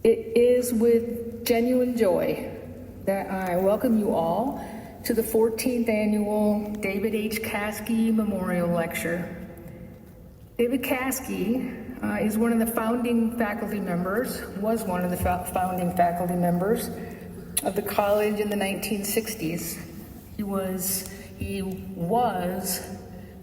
It is with genuine joy that I welcome you all to the 14th Annual David H. Caskey Memorial Lecture. David Caskey is one of the founding faculty members, was one of the founding faculty members of the college in the 1960s. He was the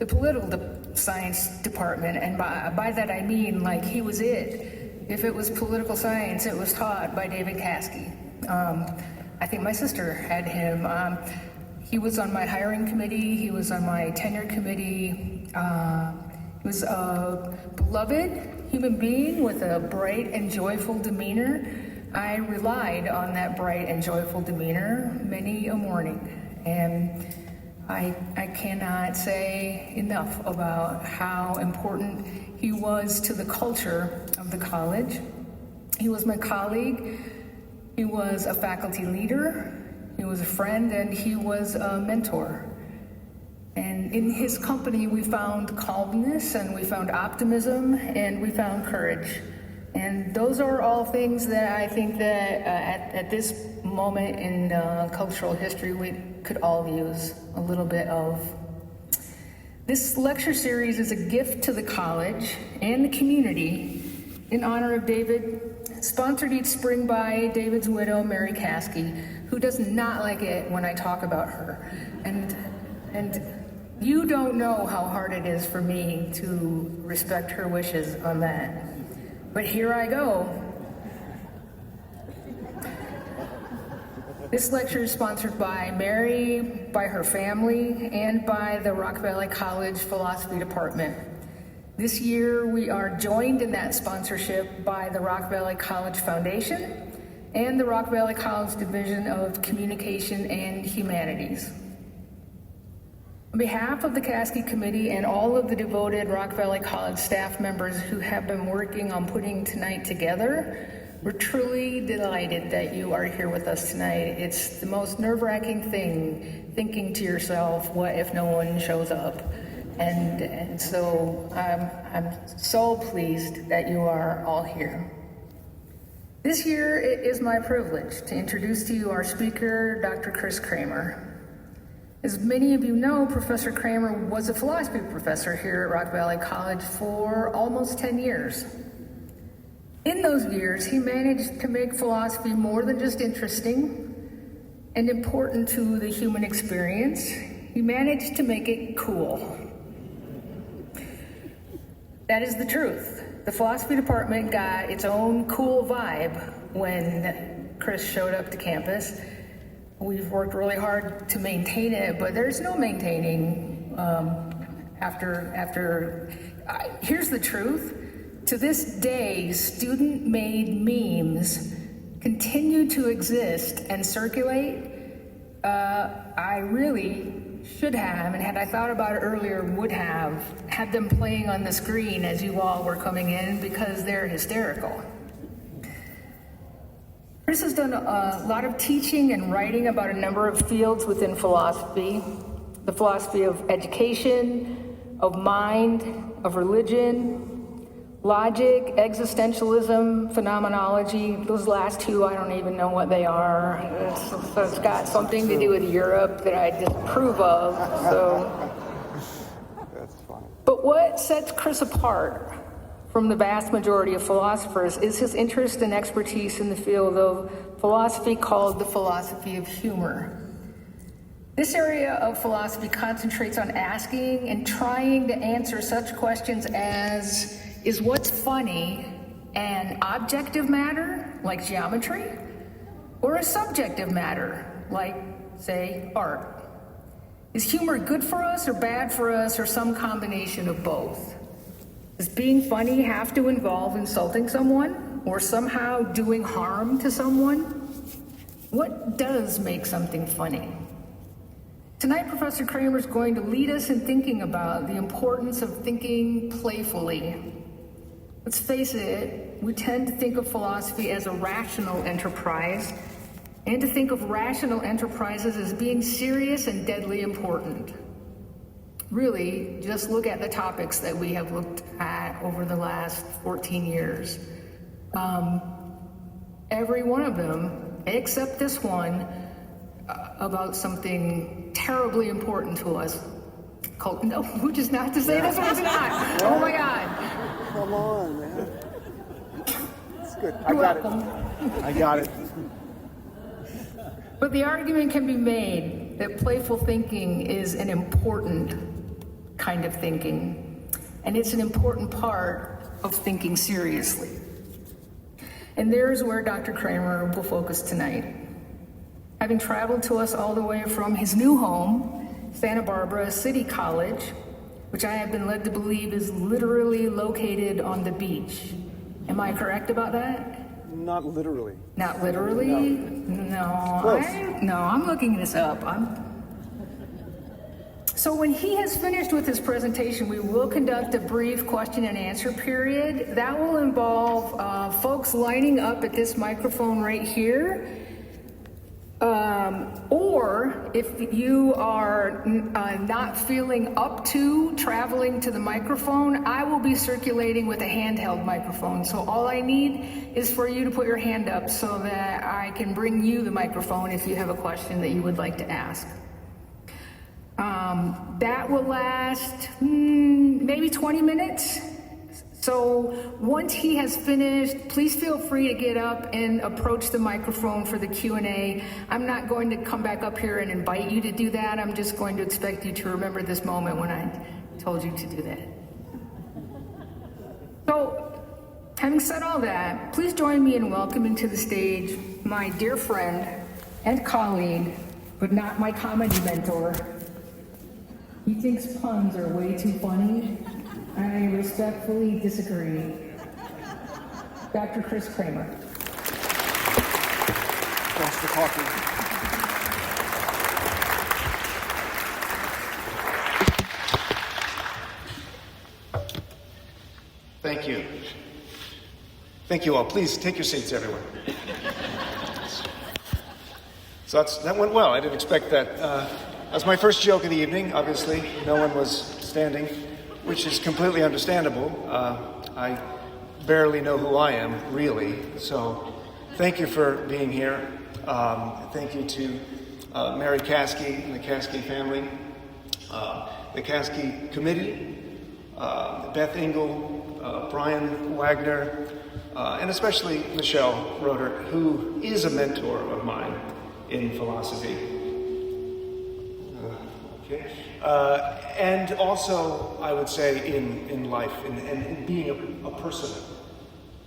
political science department, and by that I mean like he was it. If it was political science, it was taught by David Caskey. I think my sister had him. He was on my hiring committee, he was on my tenure committee. He was a beloved human being with a bright and joyful demeanor. I relied on that bright and joyful demeanor many a morning, and I cannot say enough about how important he was to the culture of the college. He was my colleague, he was a faculty leader, he was a friend, and he was a mentor. And in his company, we found calmness, and we found optimism, and we found courage. And those are all things that I think that at this moment in cultural history, we could all use a little bit of. This lecture series is a gift to the college and the community in honor of David, sponsored each spring by David's widow, Mary Caskey, who does not like it when I talk about her. And you don't know how hard it is for me to respect her wishes on that. But here I go. This lecture is sponsored by Mary, by her family, and by the Rock Valley College Philosophy Department. This year, we are joined in that sponsorship by the Rock Valley College Foundation and the Rock Valley College Division of Communication and Humanities. On behalf of the Caskey Committee and all of the devoted Rock Valley College staff members who have been working on putting tonight together, we're truly delighted that you are here with us tonight. It's the most nerve-wracking thing, thinking to yourself, what if no one shows up? And so I'm so pleased that you are all here. This year, it is my privilege to introduce to you our speaker, Dr. Chris Kramer. As many of you know, Professor Kramer was a philosophy professor here at Rock Valley College for almost 10 years. In those years, he managed to make philosophy more than just interesting and important to the human experience. He managed to make it cool. That is the truth. The philosophy department got its own cool vibe when Chris showed up to campus. We've worked really hard to maintain it, but there's no maintaining here's the truth. To this day, student-made memes continue to exist and circulate. I really should have, and had I thought about it earlier, would have had them playing on the screen as you all were coming in because they're hysterical. Chris has done a lot of teaching and writing about a number of fields within philosophy, the philosophy of education, of mind, of religion, logic, existentialism, phenomenology. Those last two, I don't even know what they are. It's got something to do with Europe that I disapprove of. So. That's fine. But what sets Chris apart from the vast majority of philosophers is his interest and expertise in the field of philosophy called the philosophy of humor. This area of philosophy concentrates on asking and trying to answer such questions as, is what's funny an objective matter, like geometry, or a subjective matter, like, say, art? Is humor good for us or bad for us, or some combination of both? Does being funny have to involve insulting someone or somehow doing harm to someone? What does make something funny? Tonight, Professor Kramer is going to lead us in thinking about the importance of thinking playfully. Let's face it, we tend to think of philosophy as a rational enterprise and to think of rational enterprises as being serious and deadly important. Really, just look at the topics that we have looked at over the last 14 years. every one of them, except this one, about something terribly important to us. Called, no, which is not to say this one's not. Oh my God. Come on, man. It's good. You're welcome. I got it. But the argument can be made that playful thinking is an important kind of thinking, and it's an important part of thinking seriously. And there's where Dr. Kramer will focus tonight. Having traveled to us all the way from his new home, Santa Barbara City College, which I have been led to believe is literally located on the beach. Am I correct about that? Not literally. Not literally? No. Close. I'm looking this up. So when he has finished with his presentation, we will conduct a brief question and answer period. That will involve folks lining up at this microphone right here. Or if you are not feeling up to traveling to the microphone, I will be circulating with a handheld microphone. So all I need is for you to put your hand up so that I can bring you the microphone if you have a question that you would like to ask. That will last maybe 20 minutes. So once he has finished, please feel free to get up and approach the microphone for the Q&A. I'm not going to come back up here and invite you to do that. I'm just going to expect you to remember this moment when I told you to do that. So, having said all that, please join me in welcoming to the stage my dear friend and colleague, but not my comedy mentor. He thinks puns are way too funny. I respectfully disagree. Dr. Chris Kramer. Thanks for talking. Thank you. Thank you all. Please take your seats, everyone. So that went well. I didn't expect that. That's my first joke of the evening. Obviously, no one was standing, which is completely understandable. I barely know who I am, really. So thank you for being here. Thank you to Mary Caskey and the Caskey family, the Caskey Committee, Beth Engel, Brian Wagner, and especially Michelle Roeder, who is a mentor of mine in philosophy. And also, I would say, in life, and being a person,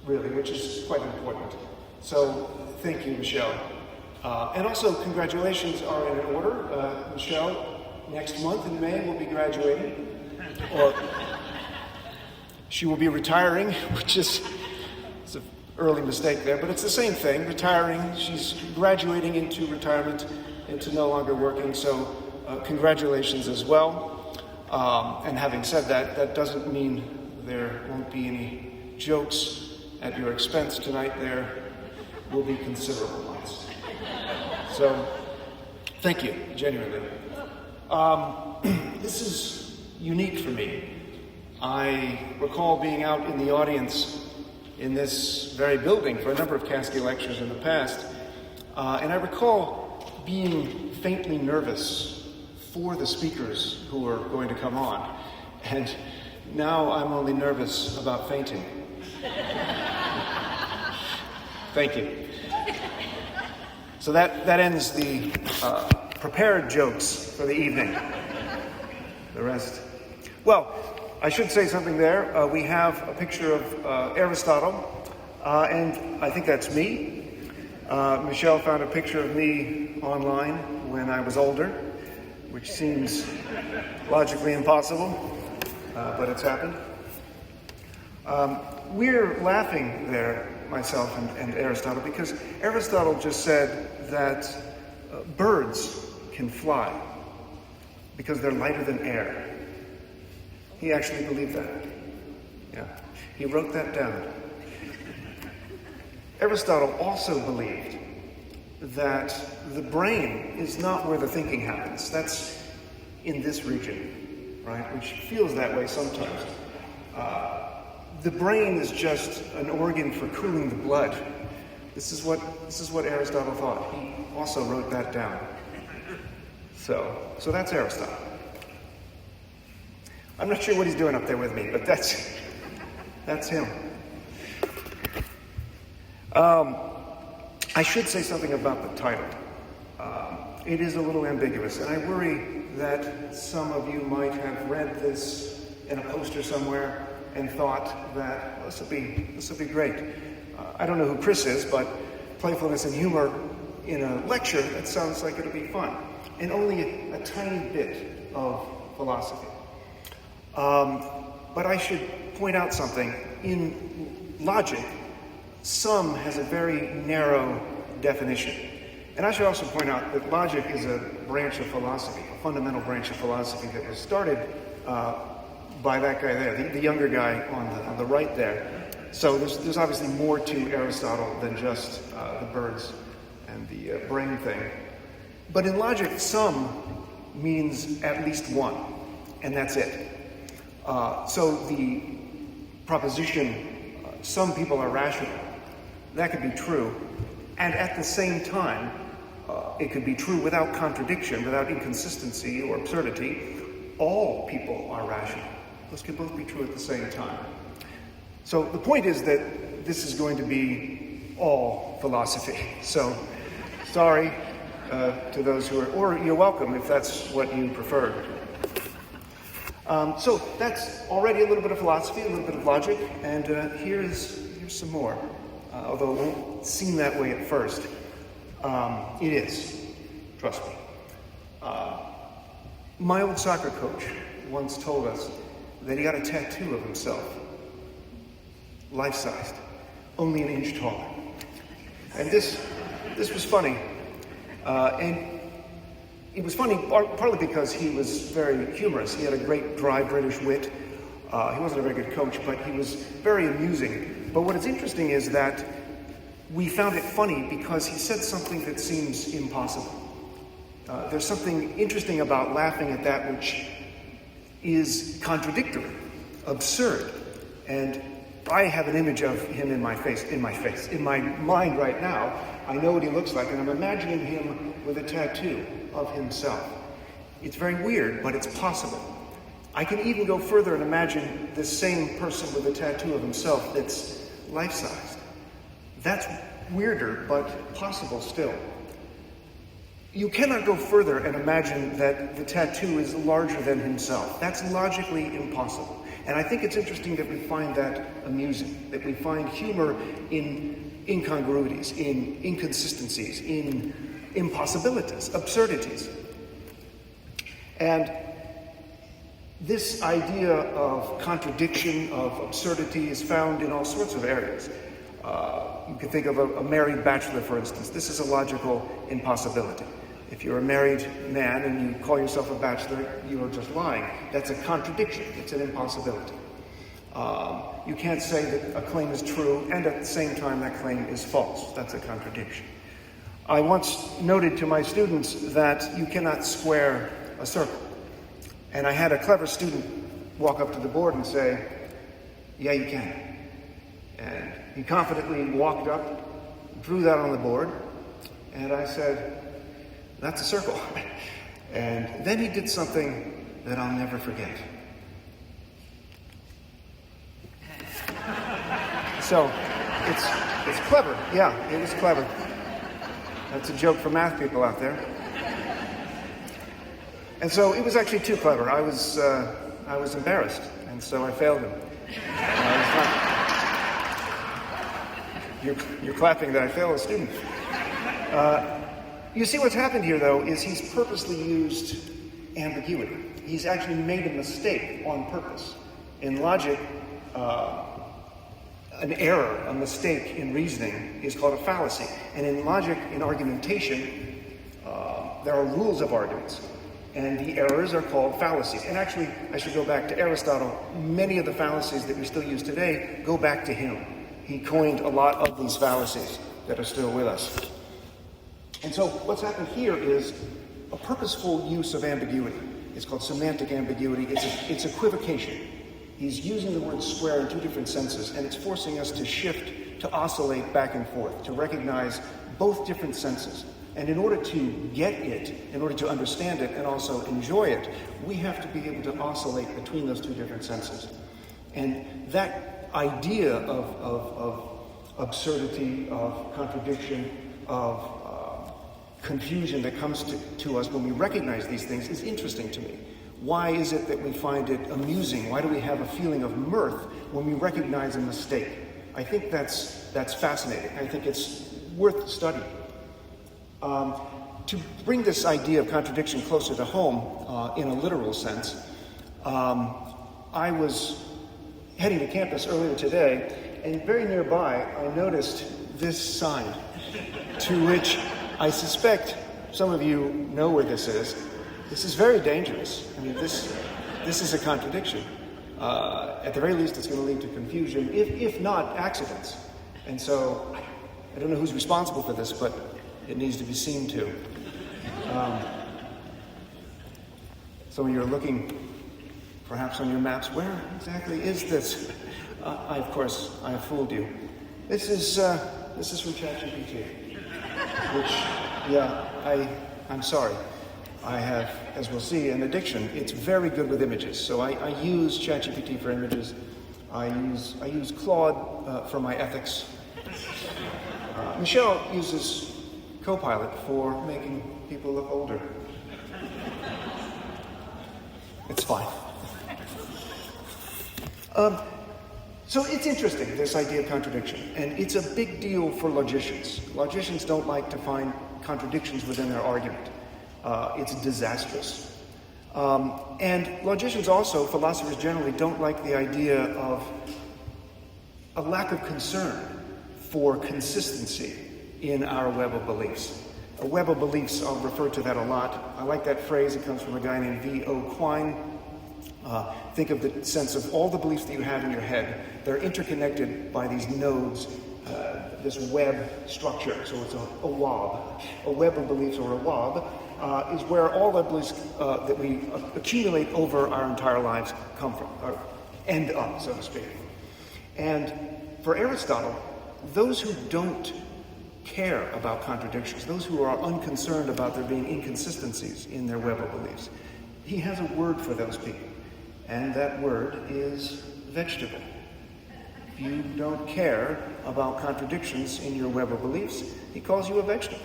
really, which is quite important. So, thank you, Michelle. And also, congratulations are in order. Michelle, next month in May, will be graduating. Or she will be retiring, which is it's an early mistake there, but it's the same thing, retiring. She's graduating into retirement, into no longer working, so congratulations as well. And having said that, that doesn't mean there won't be any jokes at your expense tonight. There will be considerable ones. So, thank you, genuinely. This is unique for me. I recall being out in the audience in this very building for a number of Caskey lectures in the past, and I recall being faintly nervous for the speakers who are going to come on, and now I'm only nervous about fainting. Thank you. So that ends the prepared jokes for the evening. The rest. Well, I should say something there. We have a picture of Aristotle, and I think that's me. Michelle found a picture of me online when I was older, which seems logically impossible, but it's happened. We're laughing there, myself and Aristotle, because Aristotle just said that birds can fly because they're lighter than air. He actually believed that. Yeah, he wrote that down. Aristotle also believed that the brain is not where the thinking happens. That's in this region, right? Which feels that way sometimes. The brain is just an organ for cooling the blood, This is what Aristotle thought. He also wrote that down. So that's Aristotle. I'm not sure what he's doing up there with me, but that's him. I should say something about the title. It is a little ambiguous, and I worry that some of you might have read this in a poster somewhere and thought that, well, this will be great. I don't know who Chris is, but playfulness and humor in a lecture, that sounds like it'll be fun. And only a tiny bit of philosophy. But I should point out something. In logic, some has a very narrow definition. And I should also point out that logic is a branch of philosophy, a fundamental branch of philosophy that was started by that guy there, the younger guy on the right there. So there's obviously more to Aristotle than just the birds and the brain thing. But in logic, some means at least one, and that's it. So the proposition, some people are rational, that could be true. And at the same time, it could be true without contradiction, without inconsistency or absurdity. All people are rational. Those can both be true at the same time. So the point is that this is going to be all philosophy. So sorry to those who are, or you're welcome if that's what you prefer. So that's already a little bit of philosophy, a little bit of logic, and here's some more. Although it won't seem that way at first. It is, trust me. My old soccer coach once told us that he got a tattoo of himself, life-sized, only an inch taller. And this was funny. And it was funny partly because he was very humorous. He had a great dry British wit. He wasn't a very good coach, but he was very amusing. But what is interesting is that we found it funny because he said something that seems impossible. There's something interesting about laughing at that which is contradictory, absurd. And I have an image of him in my mind right now. I know what he looks like, and I'm imagining him with a tattoo of himself. It's very weird, but it's possible. I can even go further and imagine this same person with a tattoo of himself that's life-sized. That's weirder, but possible still. You cannot go further and imagine that the tattoo is larger than himself. That's logically impossible. And I think it's interesting that we find that amusing, that we find humor in incongruities, in inconsistencies, in impossibilities, absurdities. And this idea of contradiction, of absurdity, is found in all sorts of areas. You can think of a married bachelor, for instance. This is a logical impossibility. If you're a married man and you call yourself a bachelor, you are just lying. That's a contradiction. It's an impossibility. You can't say that a claim is true and at the same time that claim is false. That's a contradiction. I once noted to my students that you cannot square a circle. And I had a clever student walk up to the board and say, "Yeah, you can." And he confidently walked up, drew that on the board, and I said, "That's a circle." And then he did something that I'll never forget. So, it's clever. Yeah, it was clever. That's a joke for math people out there. And so it was actually too clever. I was embarrassed, and so I failed him. You're clapping that I failed a student. You see what's happened here, though, is he's purposely used ambiguity. He's actually made a mistake on purpose. In logic, an error, a mistake in reasoning is called a fallacy. And in logic, in argumentation, there are rules of arguments. And the errors are called fallacies. And actually, I should go back to Aristotle. Many of the fallacies that we still use today go back to him. He coined a lot of these fallacies that are still with us. And so what's happened here is a purposeful use of ambiguity. It's called semantic ambiguity. It's equivocation. He's using the word square in two different senses, and it's forcing us to shift to oscillate back and forth, to recognize both different senses. And in order to get it, in order to understand it and also enjoy it, we have to be able to oscillate between those two different senses. And that idea of absurdity, of contradiction, of confusion that comes to us when we recognize these things is interesting to me. Why is it that we find it amusing? Why do we have a feeling of mirth when we recognize a mistake? I think that's fascinating. I think it's worth studying. To bring this idea of contradiction closer to home in a literal sense, I was heading to campus earlier today, and very nearby I noticed this sign, to which I suspect some of you know where this is. This is very dangerous. I mean, this is a contradiction. At the very least, it's going to lead to confusion, if not accidents. And so, I don't know who's responsible for this, but it needs to be seen to. Some of you are looking, perhaps on your maps, where exactly is this? Of course, I have fooled you. This is from ChatGPT, which, I'm sorry. I have, as we'll see, an addiction. It's very good with images. So I use ChatGPT for images. I use Claude for my ethics. Michelle uses Copilot for making people look older. It's fine. So it's interesting, this idea of contradiction, and it's a big deal for logicians. Logicians don't like to find contradictions within their argument. It's disastrous. And logicians also, philosophers generally, don't like the idea of a lack of concern for consistency in our web of beliefs. A web of beliefs, I'll refer to that a lot. I like that phrase. It comes from a guy named V.O. Quine. Think of the sense of all the beliefs that you have in your head. They're interconnected by these nodes, this web structure. So it's a wob. A web of beliefs, or a wob, is where all the beliefs that we accumulate over our entire lives come from, or end up, so to speak. And for Aristotle, those who don't care about contradictions, those who are unconcerned about there being inconsistencies in their web of beliefs, he has a word for those people, and that word is vegetable. If you don't care about contradictions in your web of beliefs, he calls you a vegetable.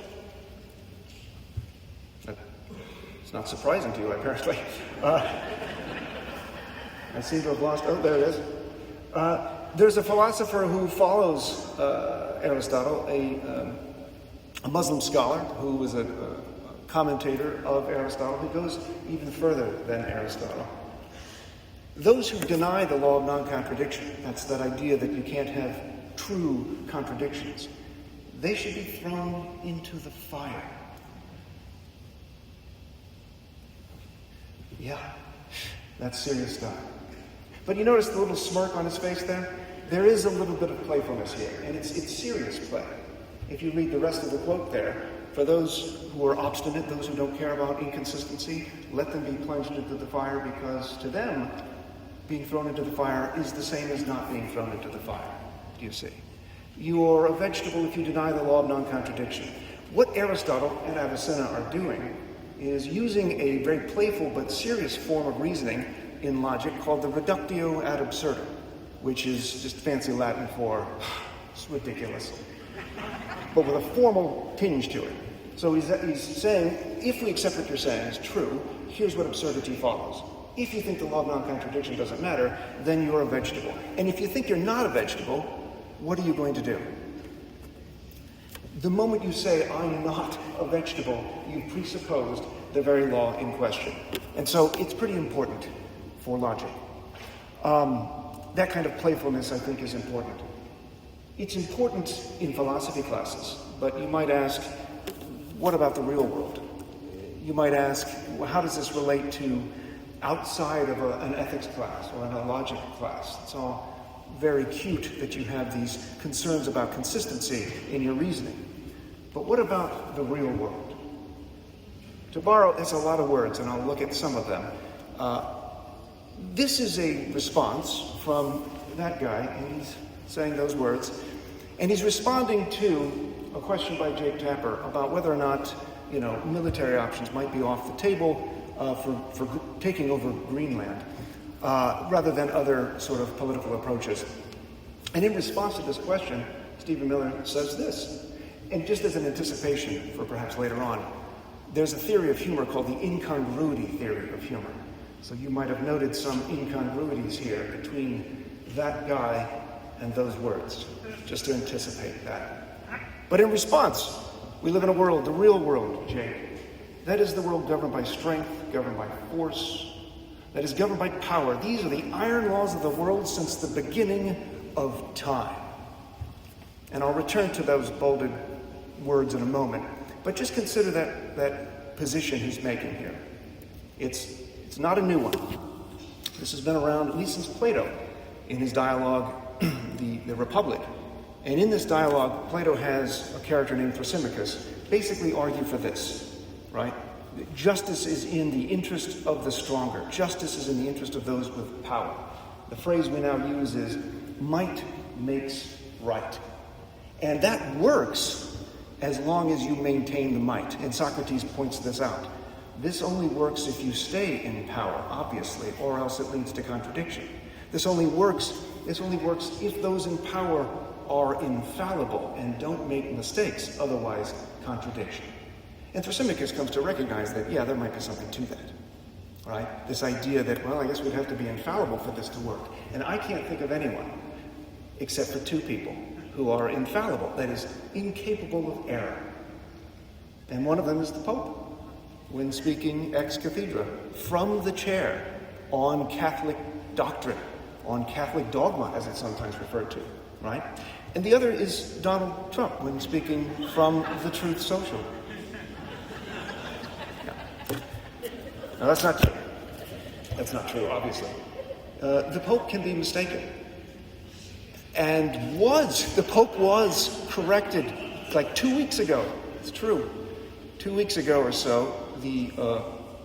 It's not surprising to you, apparently. I seem to have lost, there it is. There's a philosopher who follows Aristotle, a Muslim scholar who was a commentator of Aristotle, who goes even further than Aristotle. Those who deny the law of non-contradiction, that's that idea that you can't have true contradictions, they should be thrown into the fire. Yeah, that's serious stuff. But you notice the little smirk on his face there? There is a little bit of playfulness here, and it's serious play. If you read the rest of the quote there, for those who are obstinate, those who don't care about inconsistency, let them be plunged into the fire, because to them, being thrown into the fire is the same as not being thrown into the fire, do you see? You're a vegetable if you deny the law of non-contradiction. What Aristotle and Avicenna are doing is using a very playful but serious form of reasoning in logic called the reductio ad absurdum, which is just fancy Latin for it's ridiculous, but with a formal tinge to it. So he's saying, if we accept what you're saying is true, here's what absurdity follows. If you think the law of non-contradiction doesn't matter, then you're a vegetable. And if you think you're not a vegetable, what are you going to do? The moment you say, I'm not a vegetable, you've presupposed the very law in question. And so it's pretty important for logic. That kind of playfulness, I think, is important. It's important in philosophy classes, but you might ask, what about the real world? You might ask, well, how does this relate to outside of an ethics class or in a logic class? It's all very cute that you have these concerns about consistency in your reasoning. But what about the real world? To borrow, that's a lot of words, and I'll look at some of them. This is a response from that guy, and he's saying those words. And he's responding to a question by Jake Tapper about whether or not, military options might be off the table for taking over Greenland, rather than other sort of political approaches. And in response to this question, Stephen Miller says this, and just as an anticipation for perhaps later on, there's a theory of humor called the incongruity theory of humor. So you might have noted some incongruities here between that guy and those words, just to anticipate that. But in response, we live in a world, the real world, Jake. That is the world governed by strength, governed by force, that is governed by power. These are the iron laws of the world since the beginning of time. And I'll return to those bolded words in a moment. But just consider that position he's making here. It's not a new one. This has been around at least since Plato in his dialogue, the Republic. And in this dialogue, Plato has a character named Thrasymachus basically argue for this, right? Justice is in the interest of the stronger. Justice is in the interest of those with power. The phrase we now use is, might makes right. And that works as long as you maintain the might. And Socrates points this out. This only works if you stay in power, obviously, or else it leads to contradiction. This only works if those in power are infallible and don't make mistakes, otherwise contradiction. And Thrasymachus comes to recognize that, there might be something to that, right? This idea that, I guess we'd have to be infallible for this to work. And I can't think of anyone, except for two people, who are infallible, that is, incapable of error. And one of them is the Pope, when speaking ex cathedra, from the chair, on Catholic doctrine, on Catholic dogma, as it's sometimes referred to, right? And the other is Donald Trump, when speaking from the Truth Social. Now, that's not true. That's not true, obviously. The Pope can be mistaken. And the Pope was corrected like 2 weeks ago. It's true. 2 weeks ago or so, the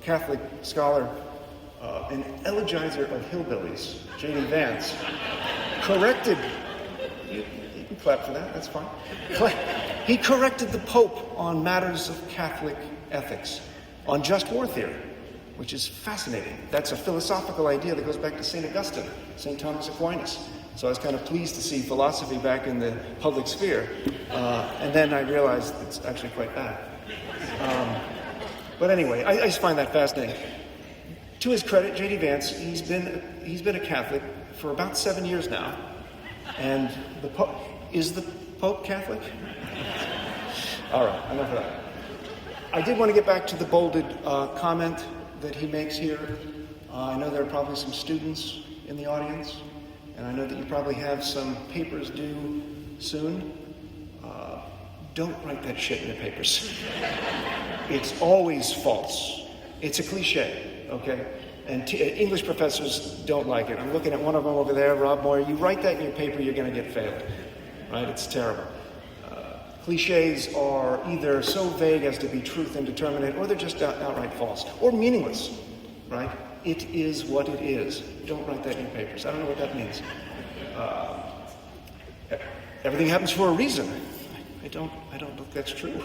Catholic scholar and elegizer of hillbillies, J.D. Vance, corrected, you can clap for that, that's fine. He corrected the Pope on matters of Catholic ethics, on just war theory, which is fascinating. That's a philosophical idea that goes back to St. Augustine, St. Thomas Aquinas. So I was kind of pleased to see philosophy back in the public sphere, and then I realized it's actually quite bad. But anyway, I just find that fascinating. To his credit, J.D. Vance, he's been a Catholic for about 7 years now, and is the Pope Catholic? All right, enough of that. I did want to get back to the bolded comment that he makes here. I know there are probably some students in the audience, and I know that you probably have some papers due soon. Don't write that shit in your papers. It's always false. It's a cliche, okay? And English professors don't like it. I'm looking at one of them over there, Rob Moyer. You write that in your paper, you're going to get failed, right? It's terrible. Cliches are either so vague as to be truth indeterminate, or they're just outright false, or meaningless, right? It is what it is. Don't write that in your papers. I don't know what that means. Everything happens for a reason. I don't think that's true.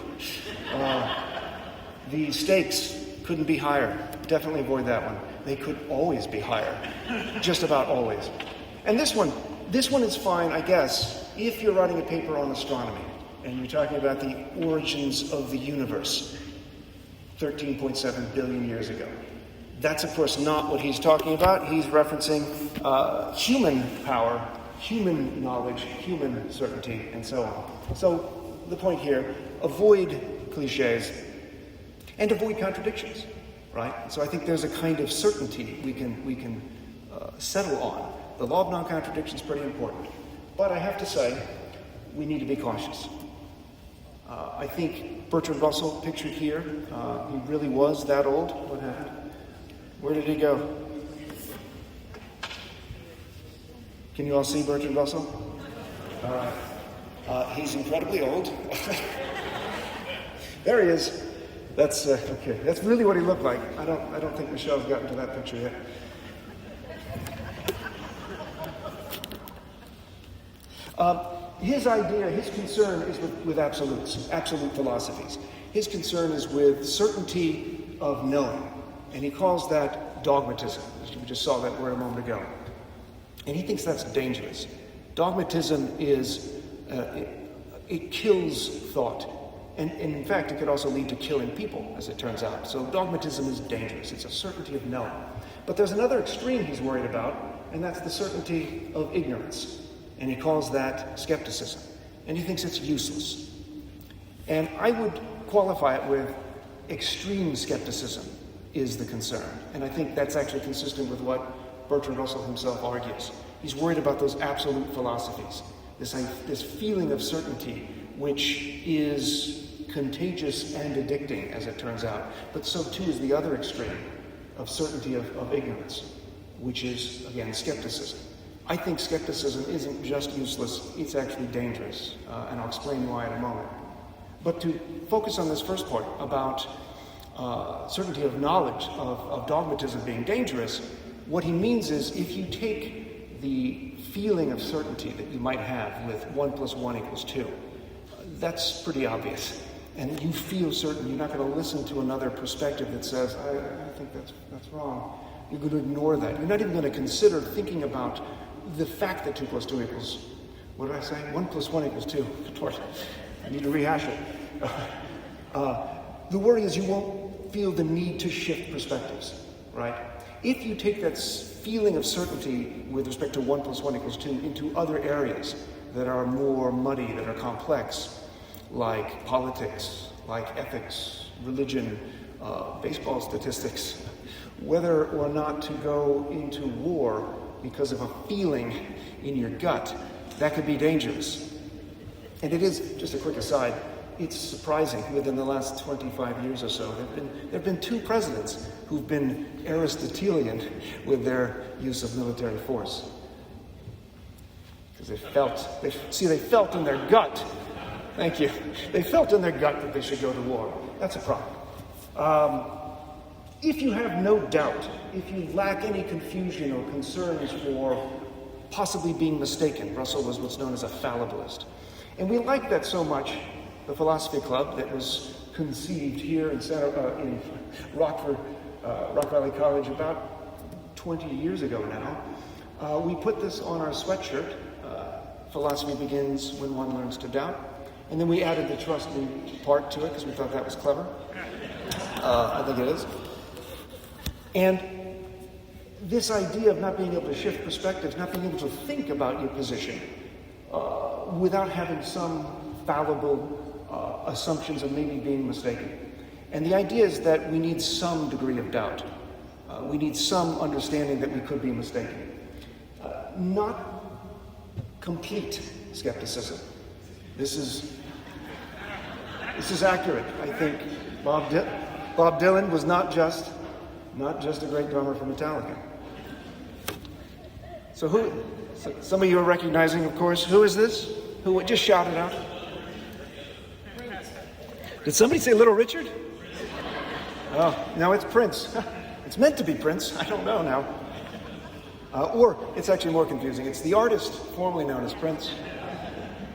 The stakes couldn't be higher. Definitely avoid that one. They could always be higher. Just about always. And this one is fine, I guess, if you're writing a paper on astronomy and you're talking about the origins of the universe 13.7 billion years ago. That's, of course, not what he's talking about. He's referencing human power, human knowledge, human certainty, and so on. So the point here, avoid cliches and avoid contradictions, right? So I think there's a kind of certainty we can settle on. The law of non-contradiction is pretty important. But I have to say, we need to be cautious. I think Bertrand Russell, pictured here, he really was that old. What happened? Where did he go? Can you all see Bertrand Russell? All right. He's incredibly old. There he is. That's okay. That's really what he looked like. I don't think Michelle's gotten to that picture yet. his idea, his concern is with absolutes, absolute philosophies. His concern is with certainty of knowing, and he calls that dogmatism. We just saw that word a moment ago. And he thinks that's dangerous. Dogmatism is, it kills thought. And in fact, it could also lead to killing people, as it turns out. So dogmatism is dangerous. It's a certainty of knowing. But there's another extreme he's worried about, and that's the certainty of ignorance. And he calls that skepticism. And he thinks it's useless. And I would qualify it with extreme skepticism is the concern. And I think that's actually consistent with what Bertrand Russell himself argues. He's worried about those absolute philosophies, this feeling of certainty, which is contagious and addicting, as it turns out. But so too is the other extreme of certainty of ignorance, which is, again, skepticism. I think skepticism isn't just useless, it's actually dangerous, and I'll explain why in a moment. But to focus on this first part about certainty of knowledge, of dogmatism being dangerous, what he means is if you take the feeling of certainty that you might have with 1 + 1 = 2, that's pretty obvious. And you feel certain, you're not going to listen to another perspective that says, I think that's wrong. You're going to ignore that. You're not even going to consider thinking about the fact that 2 + 2 equals, what did I say? 1 + 1 = 2. Of course, I need to rehash it. The worry is you won't feel the need to shift perspectives, right? If you take that feeling of certainty with respect to 1 + 1 = 2 into other areas that are more muddy, that are complex, like politics, like ethics, religion, baseball statistics, whether or not to go into war because of a feeling in your gut, that could be dangerous. And it is, just a quick aside, it's surprising within the last 25 years or so, there have been 2 presidents who've been Aristotelian with their use of military force. Because they felt in their gut. Thank you. They felt in their gut that they should go to war. That's a problem. If you have no doubt, if you lack any confusion or concerns for possibly being mistaken, Russell was what's known as a fallibilist. And we like that so much, the Philosophy Club that was conceived here in Rockford, Rock Valley College about 20 years ago now. We put this on our sweatshirt, philosophy begins when one learns to doubt. And then we added the trusting part to it because we thought that was clever. I think it is. And this idea of not being able to shift perspectives, not being able to think about your position without having some fallible assumptions of maybe being mistaken. And the idea is that we need some degree of doubt. We need some understanding that we could be mistaken. Not complete skepticism. This is accurate. I think Bob Dylan was not just a great drummer for Metallica. So some of you are recognizing, of course, who is this? Who just shouted out? Did somebody say Little Richard? Oh, no, it's Prince. It's meant to be Prince. I don't know now. Or it's actually more confusing. It's the artist formerly known as Prince.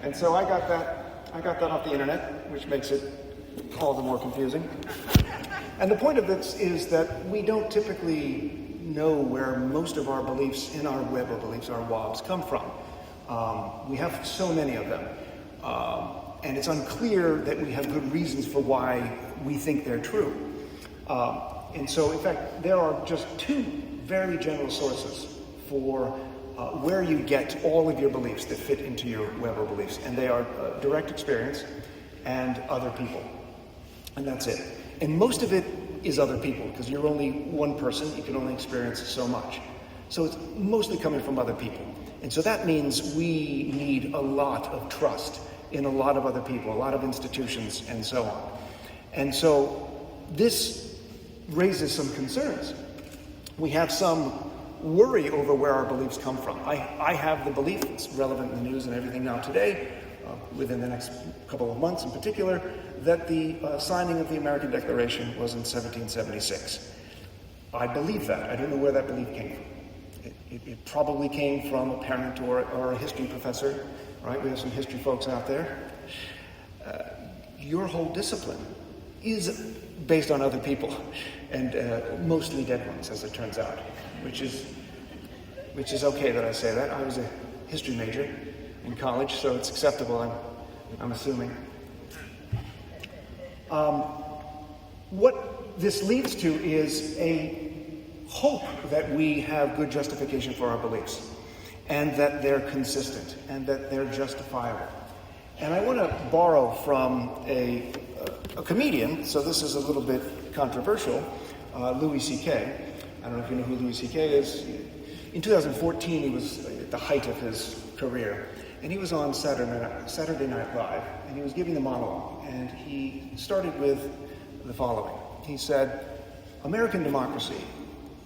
And so I got that off the internet, which makes it all the more confusing. And the point of this is that we don't typically know where most of our beliefs in our web of beliefs, our WOBs, come from. We have so many of them. And it's unclear that we have good reasons for why we think they're true. And so, in fact, there are just 2 very general sources for where you get all of your beliefs that fit into your web of beliefs. And they are direct experience and other people. And that's it. And most of it is other people, because you're only one person, you can only experience so much. So it's mostly coming from other people. And so that means we need a lot of trust in a lot of other people, a lot of institutions, and so on. And so this raises some concerns. We have some worry over where our beliefs come from. I have the belief, it's relevant in the news and everything now today, within the next couple of months in particular, that the signing of the American Declaration was in 1776. I believe that. I don't know where that belief came from. It probably came from a parent or a history professor right? We have some history folks out there. Your whole discipline is based on other people, and mostly dead ones, as it turns out, which is okay that I say that. I was a history major in college, so it's acceptable, I'm assuming. What this leads to is a hope that we have good justification for our beliefs, and that they're consistent, and that they're justifiable. And I want to borrow from a comedian, so this is a little bit controversial, Louis C.K. I don't know if you know who Louis C.K. is. In 2014, he was at the height of his career, and he was on Saturday Night Live, and he was giving the monologue, and he started with the following. He said, "American democracy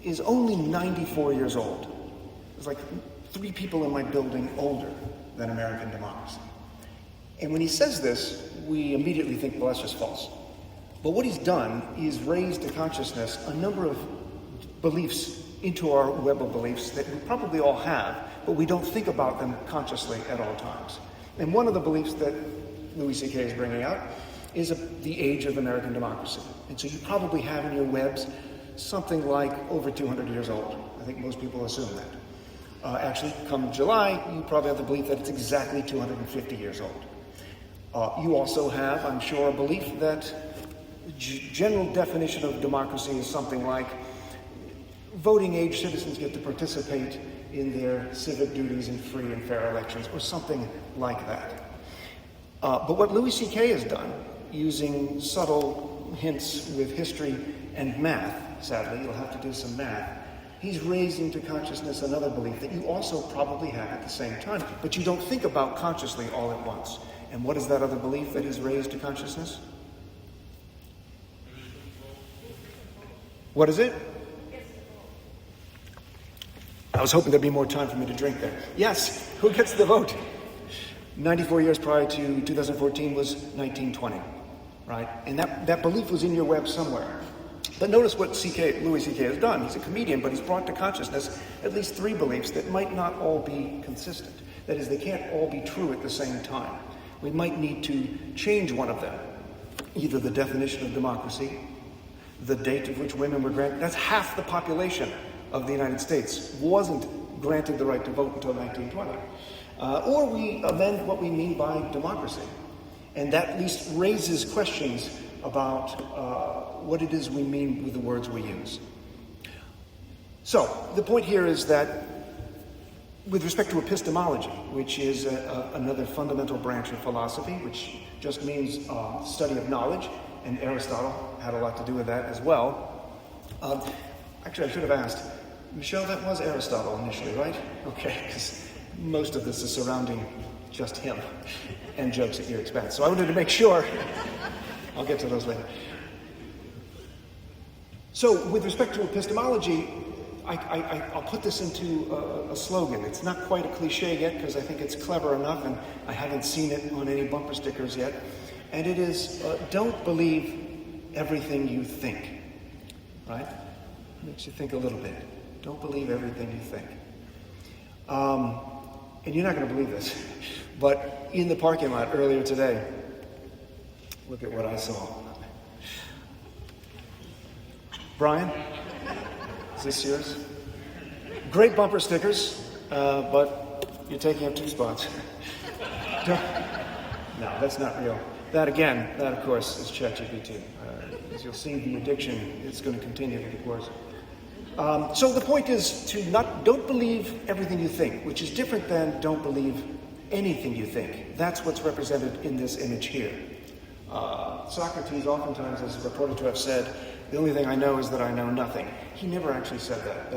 is only 94 years old. There's like 3 people in my building older than American democracy." And when he says this, we immediately think, well, that's just false. But what he's done is raised to consciousness a number of beliefs into our web of beliefs that we probably all have, but we don't think about them consciously at all times. And one of the beliefs that Louis C.K. is bringing out is the age of American democracy. And so you probably have in your webs something like over 200 years old. I think most people assume that. Actually, come July, you probably have the belief that it's exactly 250 years old. You also have, I'm sure, a belief that general definition of democracy is something like voting age citizens get to participate in their civic duties in free and fair elections, or something like that. But what Louis C.K. has done, using subtle hints with history and math, sadly, you'll have to do some math, he's raised into consciousness another belief that you also probably have at the same time, but you don't think about consciously all at once. And what is that other belief that he's raised to consciousness? What is it? I was hoping there'd be more time for me to drink there. Yes, who gets the vote? 94 years prior to 2014 was 1920, right? And that belief was in your web somewhere. But notice what Louis C.K. has done. He's a comedian, but he's brought to consciousness at least 3 beliefs that might not all be consistent. That is, they can't all be true at the same time. We might need to change one of them. Either the definition of democracy, the date of which women were granted. That's half the population of the United States wasn't granted the right to vote until 1920. Or we amend what we mean by democracy. And that at least raises questions about what it is we mean with the words we use. So, the point here is that with respect to epistemology, which is another fundamental branch of philosophy, which just means study of knowledge, and Aristotle had a lot to do with that as well. Actually, I should have asked, Michelle, that was Aristotle initially, right? Okay, because most of this is surrounding just him and jokes at your expense. So I wanted to make sure. I'll get to those later. So with respect to epistemology, I'll put this into a slogan. It's not quite a cliche yet because I think it's clever enough and I haven't seen it on any bumper stickers yet. And it is, don't believe everything you think, right? Makes you think a little bit. Don't believe everything you think. And you're not going to believe this, but in the parking lot earlier today, look at what I saw. Brian, is this yours? Great bumper stickers, but you're taking up 2 spots. No, that's not real. That of course, is ChatGPT. As you'll see, the addiction is going to continue through the course. So the point is to don't believe everything you think, which is different than don't believe anything you think. That's what's represented in this image here. Socrates oftentimes is reported to have said, the only thing I know is that I know nothing. He never actually said that.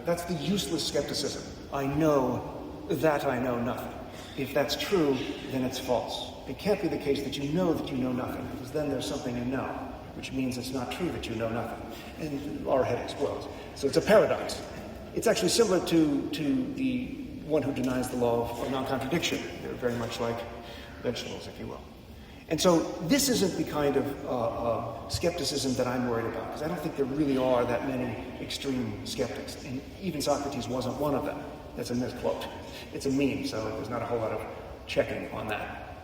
That's the useless skepticism. I know that I know nothing. If that's true, then it's false. It can't be the case that you know nothing, because then there's something you know, which means it's not true that you know nothing. And our head explodes. So it's a paradox. It's actually similar to the one who denies the law of non-contradiction. They're very much like vegetables, if you will. And so this isn't the kind of skepticism that I'm worried about, because I don't think there really are that many extreme skeptics. And even Socrates wasn't one of them. That's a misquote. It's a meme, so there's not a whole lot of checking on that.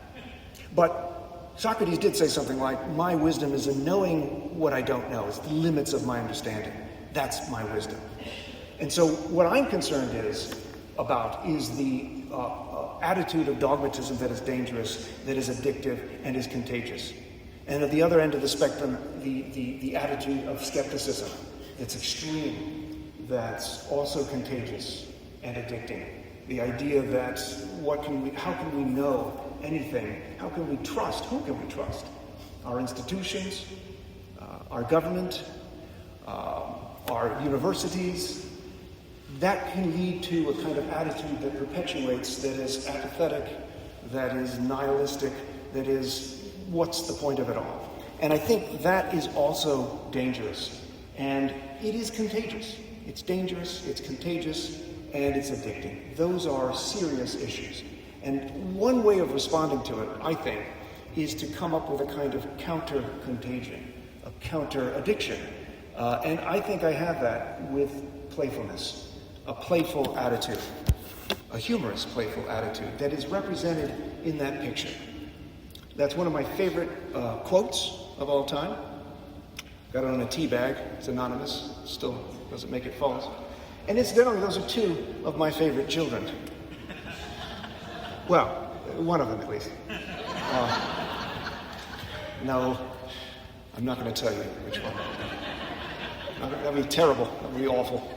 But Socrates did say something like, my wisdom is in knowing what I don't know. It's the limits of my understanding. That's my wisdom. And so what I'm concerned about is the attitude of dogmatism that is dangerous, that is addictive, and is contagious. And at the other end of the spectrum, the attitude of skepticism that's extreme, that's also contagious and addicting. The idea that how can we know anything? How can we trust? Who can we trust? Our institutions, our government, our universities. That can lead to a kind of attitude that perpetuates, that is apathetic, that is nihilistic, that is, what's the point of it all? And I think that is also dangerous. And it is contagious. It's dangerous, it's contagious, and it's addicting. Those are serious issues. And one way of responding to it, I think, is to come up with a kind of counter-contagion, a counter-addiction. And I think I have that with playfulness. A playful attitude, a humorous playful attitude that is represented in that picture. That's one of my favorite quotes of all time. Got it on a tea bag. It's anonymous. Still doesn't make it false. And incidentally, those are two of my favorite children. Well, one of them at least. No, I'm not going to tell you which one. That'd be terrible. That'd be awful.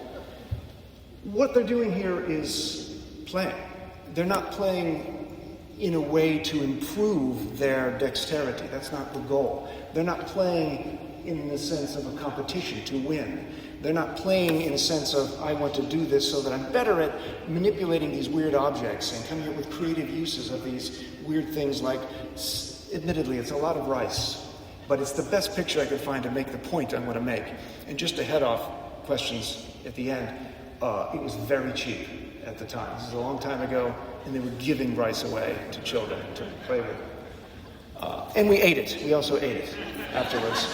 What they're doing here is playing. They're not playing in a way to improve their dexterity. That's not the goal. They're not playing in the sense of a competition to win. They're not playing in a sense of, I want to do this so that I'm better at manipulating these weird objects and coming up with creative uses of these weird things like, admittedly, it's a lot of rice, but it's the best picture I could find to make the point I want to make. And just to head off questions at the end, it was very cheap at the time. This is a long time ago, and they were giving rice away to children to play with. And we ate it. We also ate it afterwards.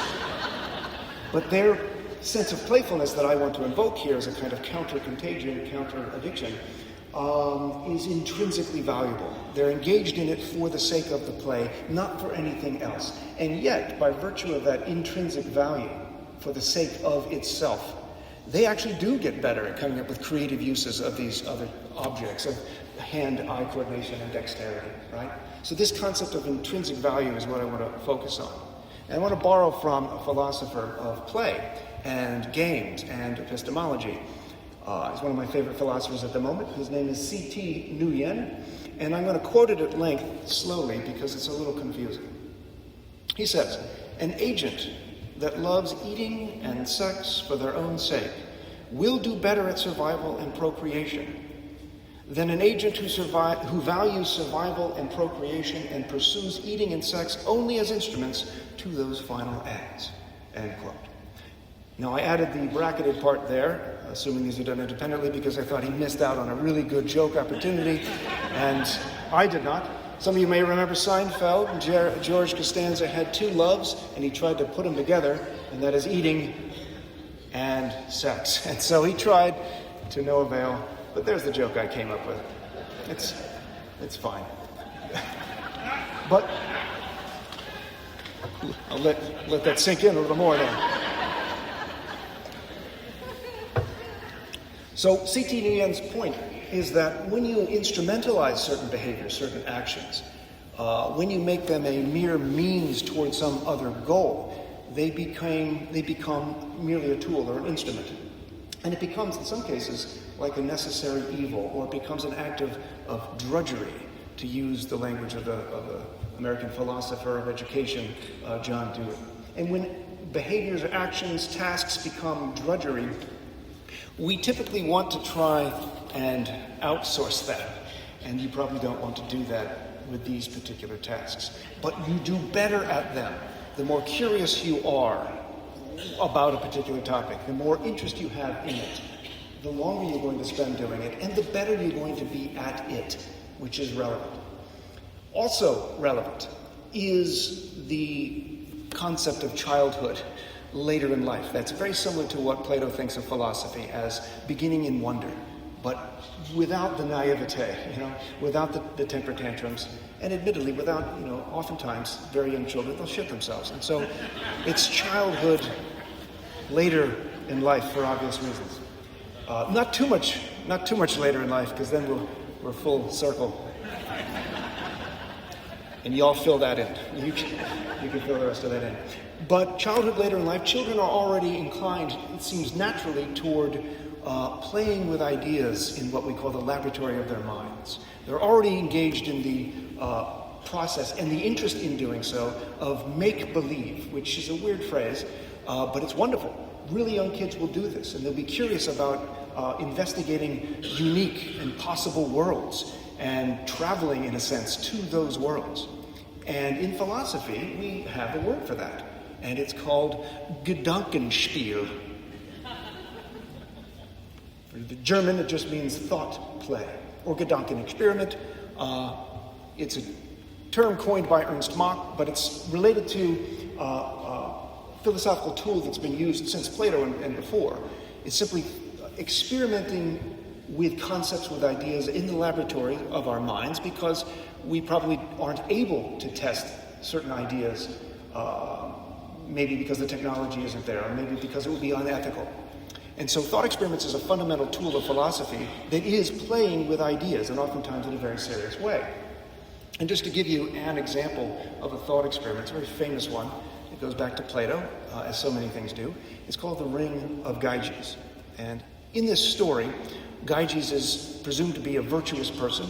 But their sense of playfulness that I want to invoke here as a kind of counter-contagion, counter-addiction, is intrinsically valuable. They're engaged in it for the sake of the play, not for anything else. And yet, by virtue of that intrinsic value, for the sake of itself, they actually do get better at coming up with creative uses of these other objects, of hand-eye coordination and dexterity, right? So this concept of intrinsic value is what I want to focus on. And I want to borrow from a philosopher of play and games and epistemology. He's one of my favorite philosophers at the moment. His name is C.T. Nguyen, and I'm going to quote it at length slowly because it's a little confusing. He says, an agent that loves eating and sex for their own sake will do better at survival and procreation than an agent who values survival and procreation and pursues eating and sex only as instruments to those final ends. End quote. Now, I added the bracketed part there, assuming these are done independently, because I thought he missed out on a really good joke opportunity, and I did not. Some of you may remember Seinfeld. George Costanza had two loves, and he tried to put them together, and that is eating and sex. And so he tried to no avail, but there's the joke I came up with. It's fine. But I'll let that sink in a little more then. So C.T. Nguyen's point is that when you instrumentalize certain behaviors, certain actions, when you make them a mere means towards some other goal, they become merely a tool or an instrument. And it becomes, in some cases, like a necessary evil, or it becomes an act of drudgery, to use the language of the American philosopher of education, John Dewey. And when behaviors or actions, tasks become drudgery, we typically want to try and outsource that. And you probably don't want to do that with these particular tasks. But you do better at them. The more curious you are about a particular topic, the more interest you have in it, the longer you're going to spend doing it, and the better you're going to be at it, which is relevant. Also relevant is the concept of childhood later in life. That's very similar to what Plato thinks of philosophy as beginning in wonder, but without the naivete, without the temper tantrums, and admittedly without, oftentimes very young children, they'll shit themselves. And so it's childhood later in life for obvious reasons. Not too much later in life, because then we're full circle. And y'all fill that in. You can fill the rest of that in. But childhood later in life, children are already inclined, it seems naturally, toward playing with ideas in what we call the laboratory of their minds. They're already engaged in the process and the interest in doing so of make-believe, which is a weird phrase, but it's wonderful. Really young kids will do this, and they'll be curious about investigating unique and possible worlds and traveling, in a sense, to those worlds. And in philosophy, we have a word for that, and it's called Gedankenspiel. For the German, it just means thought play, or Gedankenexperiment. It's a term coined by Ernst Mach, but it's related to a philosophical tool that's been used since Plato and before. It's simply experimenting with concepts, with ideas in the laboratory of our minds, because we probably aren't able to test certain ideas, maybe because the technology isn't there, or maybe because it would be unethical. And so thought experiments is a fundamental tool of philosophy that is playing with ideas, and oftentimes in a very serious way. And just to give you an example of a thought experiment, it's a very famous one. It goes back to Plato, as so many things do. It's called the Ring of Gyges. And in this story, Gyges is presumed to be a virtuous person.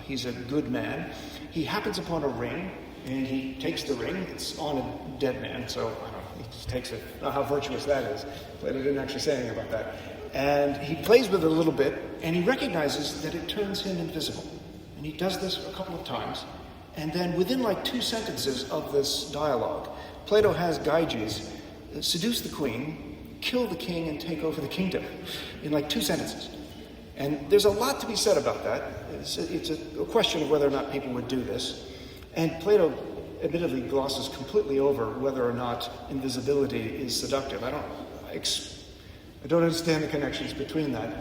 He's a good man. He happens upon a ring, and he takes the ring. It's on a dead man, so I don't know, he just takes it. Not how virtuous that is. Plato didn't actually say anything about that. And he plays with it a little bit, and he recognizes that it turns him invisible. And he does this a couple of times. And then within like 2 sentences of this dialogue, Plato has Gyges seduce the queen, kill the king, and take over the kingdom in like 2 sentences. And there's a lot to be said about that. It's a question of whether or not people would do this. And Plato admittedly glosses completely over whether or not invisibility is seductive. I don't understand the connections between that.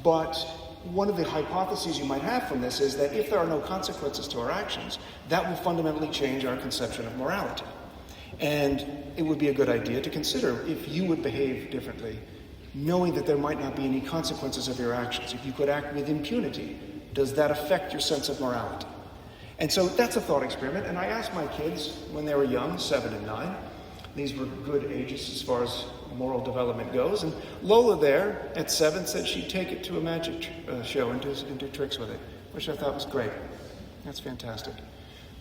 But one of the hypotheses you might have from this is that if there are no consequences to our actions, that will fundamentally change our conception of morality. And it would be a good idea to consider if you would behave differently, knowing that there might not be any consequences of your actions. If you could act with impunity, does that affect your sense of morality? And so that's a thought experiment. And I asked my kids when they were young, 7 and 9. These were good ages as far as moral development goes. And Lola there at 7 said she'd take it to a magic show and do tricks with it, which I thought was great. That's fantastic.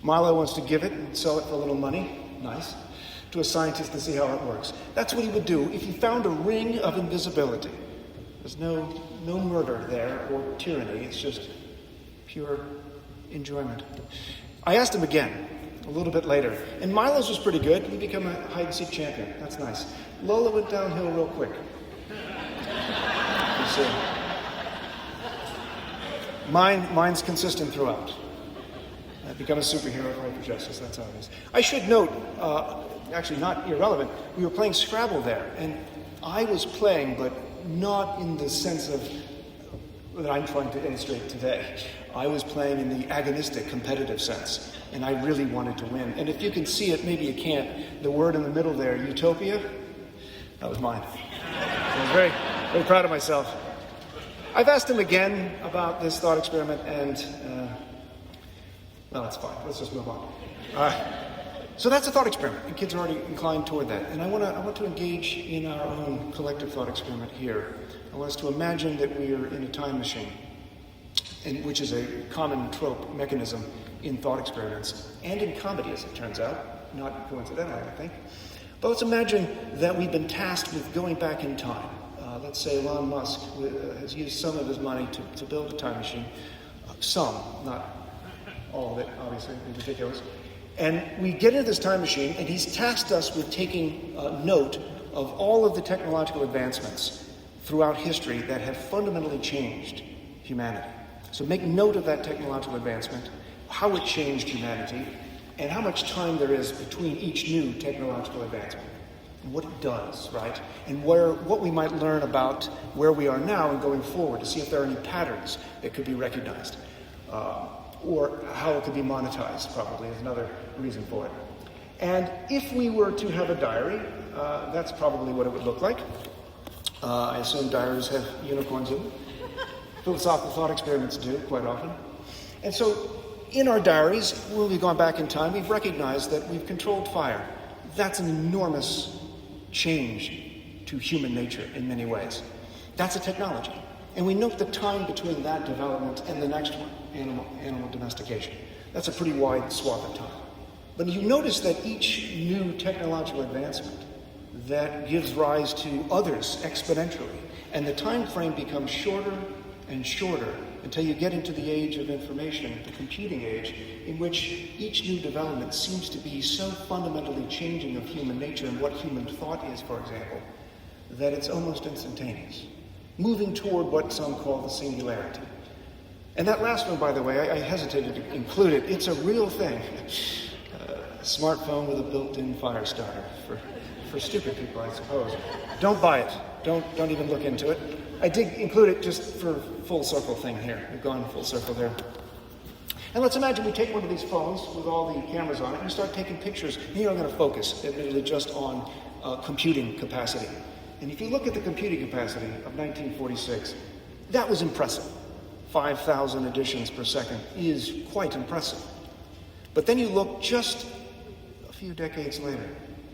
Milo wants to give it and sell it for a little money. Nice. To a scientist to see how it works. That's what he would do if he found a ring of invisibility. There's no murder there or tyranny. It's just pure enjoyment. I asked him again a little bit later, and Milo's was pretty good. He became a hide-and-seek champion. That's nice. Lola went downhill real quick. You see. Mine's consistent throughout. I've become a superhero of right for justice. That's how it is. I should note, actually not irrelevant, we were playing Scrabble there, and I was playing, but not in the sense of that I'm trying to illustrate today. I was playing in the agonistic, competitive sense, and I really wanted to win. And if you can see it, maybe you can't, the word in the middle there, utopia, that was mine. I was very, very proud of myself. I've asked him again about this thought experiment, and well, that's fine. Let's just move on. So that's a thought experiment, and kids are already inclined toward that. And I want to engage in our own collective thought experiment here. I want us to imagine that we are in a time machine, which is a common trope mechanism in thought experiments, and in comedy, as it turns out, not coincidentally, I think. But let's imagine that we've been tasked with going back in time. Let's say Elon Musk has used some of his money to build a time machine. Some, not all of it, obviously, it'd be ridiculous. And we get into this time machine, and he's tasked us with taking note of all of the technological advancements throughout history that have fundamentally changed humanity. So make note of that technological advancement, how it changed humanity, and how much time there is between each new technological advancement. and what it does, right? And what we might learn about where we are now and going forward to see if there are any patterns that could be recognized. Or how it could be monetized, probably, is another reason for it. And if we were to have a diary, that's probably what it would look like. I assume diaries have unicorns in them. Philosophical thought experiments do, quite often. And so, in our diaries, when we've gone back in time, we've recognized that we've controlled fire. That's an enormous change to human nature in many ways. That's a technology. And we note the time between that development and the next one, animal domestication. That's a pretty wide swath of time. But you notice that each new technological advancement that gives rise to others exponentially, and the time frame becomes shorter and shorter until you get into the age of information, the computing age, in which each new development seems to be so fundamentally changing of human nature and what human thought is, for example, that it's almost instantaneous, moving toward what some call the singularity. And that last one, by the way, I hesitated to include it. It's a real thing. A smartphone with a built-in fire starter for stupid people, I suppose. Don't buy it. Don't even look into it. I did include it just for full circle thing here. We've gone full circle there. And let's imagine we take one of these phones with all the cameras on it and we start taking pictures. Here I'm going to focus, admittedly, just on computing capacity. And if you look at the computing capacity of 1946, that was impressive. 5,000 editions per second is quite impressive. But then you look just a few decades later,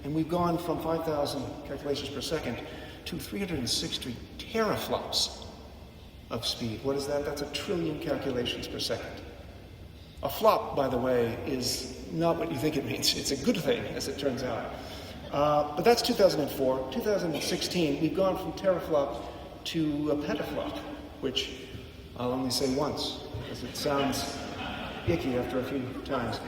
and we've gone from 5,000 calculations per second to 360 teraflops of speed. What is that? That's 1 trillion calculations per second. A flop, by the way, is not what you think it means. It's a good thing, as it turns out. But that's 2004. 2016, we've gone from teraflop to a petaflop, which I'll only say once, because it sounds icky after a few times.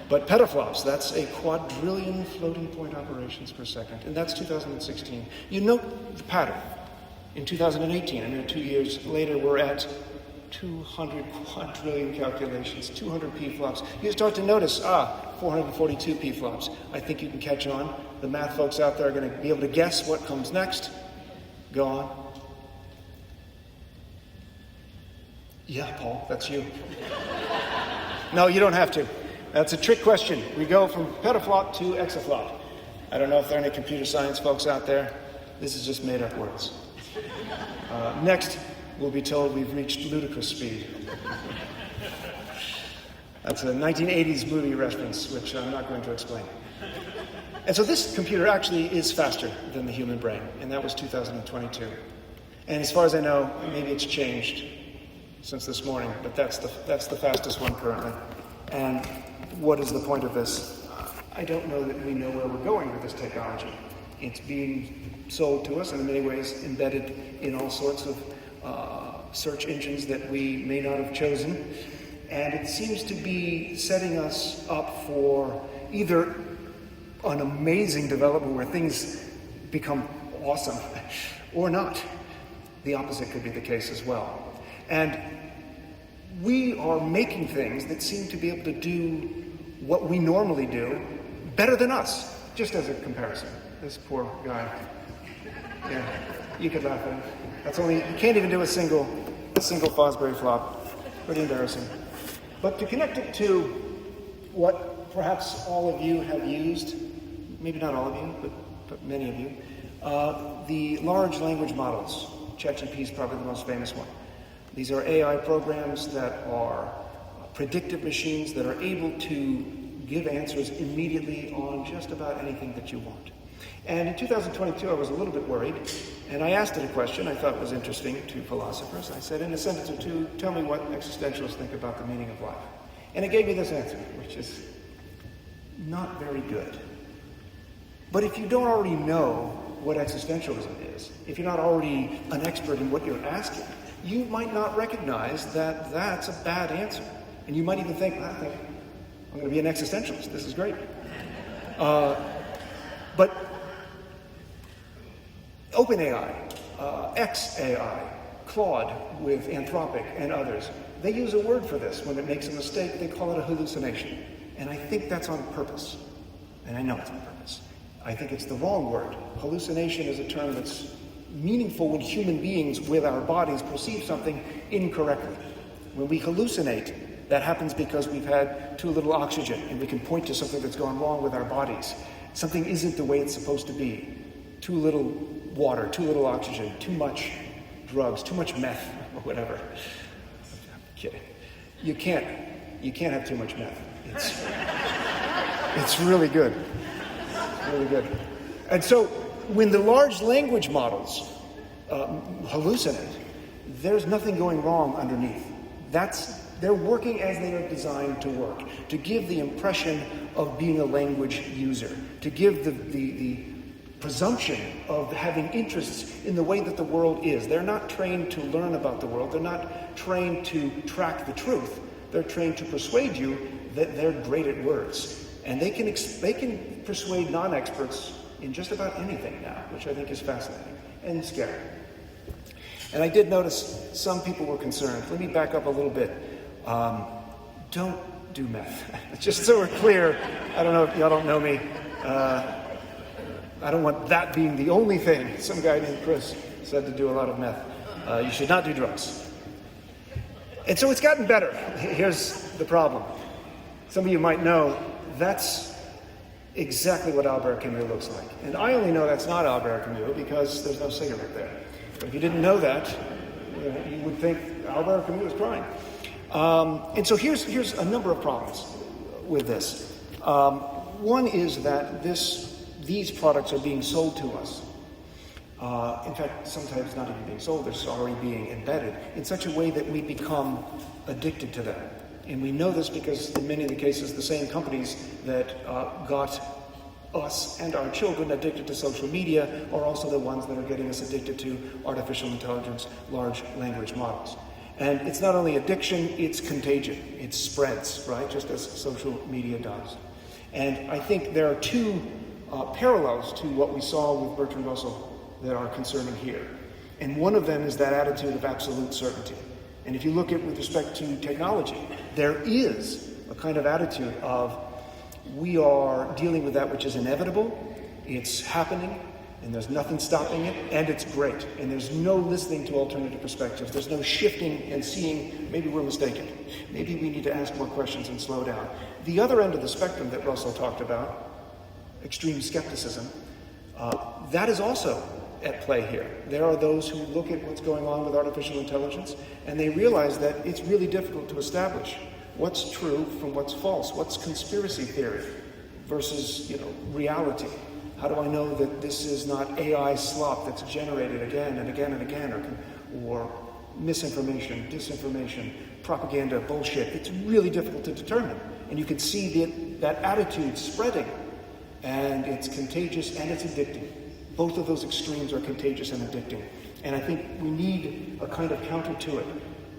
But petaflops, that's a quadrillion floating point operations per second, and that's 2016. You note the pattern. In 2018, and then 2 years later, we're at 200 quadrillion calculations, 200 p-flops. You start to notice, 442 p-flops. I think you can catch on. The math folks out there are going to be able to guess what comes next. Go on. Yeah, Paul, that's you. No, you don't have to. That's a trick question. We go from petaflop to exaflop. I don't know if there are any computer science folks out there. This is just made up words. Next, we'll be told we've reached ludicrous speed. That's a 1980s movie reference, which I'm not going to explain. And so this computer actually is faster than the human brain, and that was 2022. And as far as I know, maybe it's changed since this morning, but that's the fastest one currently. And what is the point of this? I don't know that we know where we're going with this technology. It's being sold to us and in many ways embedded in all sorts of search engines that we may not have chosen. And it seems to be setting us up for either an amazing development where things become awesome or not. The opposite could be the case as well. And we are making things that seem to be able to do what we normally do better than us, just as a comparison. This poor guy. Yeah, you could laugh at him. You can't even do a single Fosbury flop. Pretty embarrassing. But to connect it to what perhaps all of you have used, maybe not all of you, but many of you, the large language models. ChatGPT is probably the most famous one. These are AI programs that are predictive machines that are able to give answers immediately on just about anything that you want. And in 2022, I was a little bit worried, and I asked it a question I thought was interesting to philosophers. I said, in a sentence or two, tell me what existentialists think about the meaning of life. And it gave me this answer, which is not very good. But if you don't already know what existentialism is, if you're not already an expert in what you're asking, you might not recognize that that's a bad answer. And you might even think, I'm going to be an existentialist. This is great. But OpenAI, XAI, Claude with Anthropic and others, they use a word for this. When it makes a mistake, they call it a hallucination. And I think that's on purpose. And I know it's on purpose. I think it's the wrong word. Hallucination is a term that's meaningful when human beings with our bodies perceive something incorrectly. When we hallucinate, that happens because we've had too little oxygen, and we can point to something that's gone wrong with our bodies. Something isn't the way it's supposed to be. Too little water, too little oxygen, too much drugs, too much meth, or whatever. I'm kidding. You can't have too much meth. It's really good. Really good. And so when the large language models hallucinate, there's nothing going wrong underneath. They're working as they are designed to work, to give the impression of being a language user, to give the presumption of having interests in the way that the world is. They're not trained to learn about the world. They're not trained to track the truth. They're trained to persuade you that they're great at words. And they can persuade non-experts in just about anything now, which I think is fascinating and scary. And I did notice some people were concerned. Let me back up a little bit. Don't do meth. Just so we're clear, I don't know if y'all don't know me. I don't want that being the only thing. Some guy named Chris said to do a lot of meth. You should not do drugs. And so it's gotten better. Here's the problem. Some of you might know that's exactly what Albert Camus looks like. And I only know that's not Albert Camus because there's no cigarette there. But if you didn't know that, you would think Albert Camus was crying. And so here's a number of problems with this. One is that these products are being sold to us. In fact, sometimes not even being sold, they're already being embedded in such a way that we become addicted to them. And we know this because in many of the cases, the same companies that got us and our children addicted to social media are also the ones that are getting us addicted to artificial intelligence, large language models. And it's not only addiction, it's contagion. It spreads, right? Just as social media does. And I think there are two parallels to what we saw with Bertrand Russell that are concerning here. And one of them is that attitude of absolute certainty. And if you look at with respect to technology, there is a kind of attitude of we are dealing with that which is inevitable, it's happening, and there's nothing stopping it, and it's great. And there's no listening to alternative perspectives. There's no shifting and seeing, maybe we're mistaken. Maybe we need to ask more questions and slow down. The other end of the spectrum that Russell talked about, extreme skepticism, that is also at play here. There are those who look at what's going on with artificial intelligence, and they realize that it's really difficult to establish what's true from what's false, what's conspiracy theory versus, reality. How do I know that this is not AI slop that's generated again and again and again, or misinformation, disinformation, propaganda, bullshit? It's really difficult to determine. And you can see that attitude spreading, and it's contagious and it's addicting. Both of those extremes are contagious and addicting. And I think we need a kind of counter to it.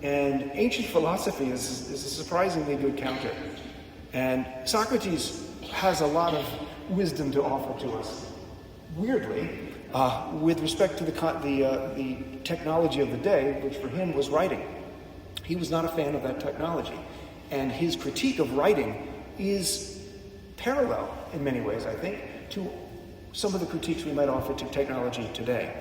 And ancient philosophy is a surprisingly good counter. And Socrates has a lot of wisdom to offer to us. Weirdly, with respect to the technology of the day, which for him was writing. He was not a fan of that technology. And his critique of writing is parallel in many ways, I think, to some of the critiques we might offer to technology today.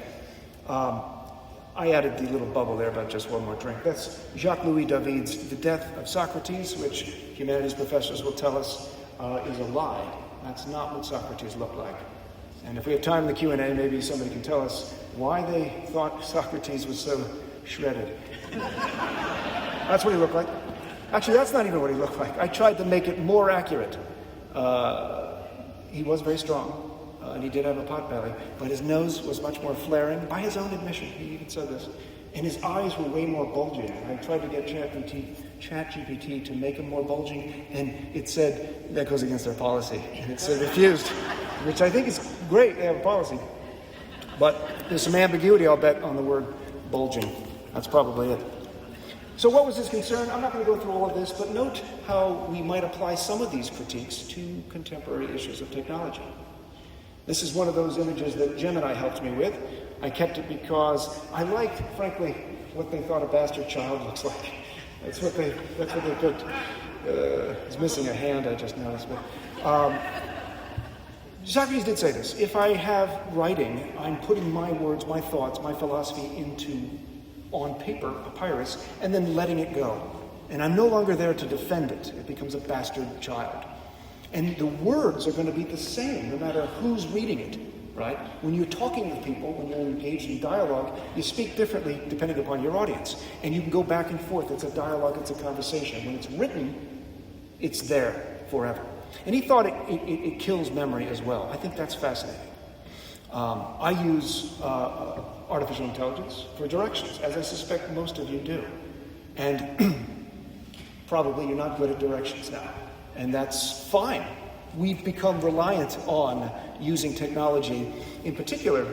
I added the little bubble there about just one more drink. That's Jacques-Louis David's The Death of Socrates, which humanities professors will tell us is a lie. That's not what Socrates looked like. And if we have time in the Q&A, maybe somebody can tell us why they thought Socrates was so shredded. That's what he looked like. Actually, that's not even what he looked like. I tried to make it more accurate. He was very strong. And he did have a pot belly, but his nose was much more flaring, by his own admission. He even said this. And his eyes were way more bulging. I tried to get ChatGPT to make them more bulging, and it said, that goes against their policy. And it said refused, which I think is great, they have a policy. But there's some ambiguity, I'll bet, on the word bulging. That's probably it. So what was his concern? I'm not going to go through all of this, but note how we might apply some of these critiques to contemporary issues of technology. This is one of those images that Jim and I helped me with. I kept it because I liked, frankly, what they thought a bastard child looks like. That's what they picked. He's missing a hand, I just noticed. But, Socrates did say this: if I have writing, I'm putting my words, my thoughts, my philosophy on paper, papyrus, and then letting it go. And I'm no longer there to defend it. It becomes a bastard child. And the words are going to be the same, no matter who's reading it, right? When you're talking with people, when you're engaged in dialogue, you speak differently depending upon your audience. And you can go back and forth. It's a dialogue, it's a conversation. When it's written, it's there forever. And he thought it kills memory as well. I think that's fascinating. I use artificial intelligence for directions, as I suspect most of you do. And probably you're not good at directions now. And that's fine. We've become reliant on using technology, in particular,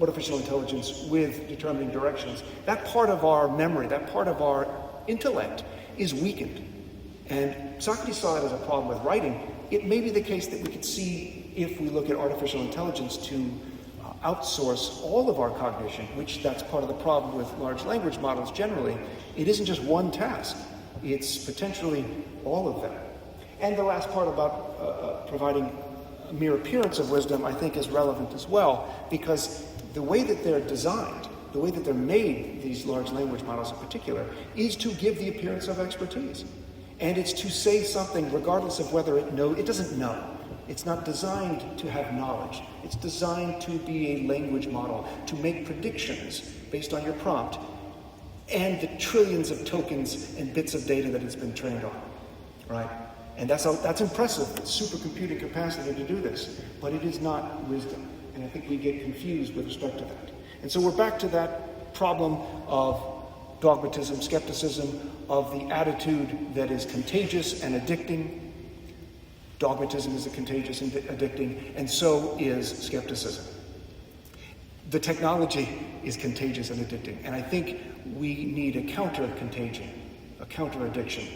artificial intelligence, with determining directions. That part of our memory, that part of our intellect is weakened. And Socrates saw that as a problem with writing. It may be the case that we could see, if we look at artificial intelligence, to outsource all of our cognition, which that's part of the problem with large language models generally. It isn't just one task. It's potentially all of them. And the last part about providing a mere appearance of wisdom, I think, is relevant as well, because the way that they're designed, the way that they're made, these large language models in particular, is to give the appearance of expertise. And it's to say something regardless of whether it doesn't know. It's not designed to have knowledge. It's designed to be a language model, to make predictions based on your prompt and the trillions of tokens and bits of data that it's been trained on, right? And that's impressive, supercomputing capacity to do this, but it is not wisdom. And I think we get confused with respect to that. And so we're back to that problem of dogmatism, skepticism, of the attitude that is contagious and addicting. Dogmatism is contagious and addicting, and so is skepticism. The technology is contagious and addicting, and I think we need a counter-contagion, a counter-addiction.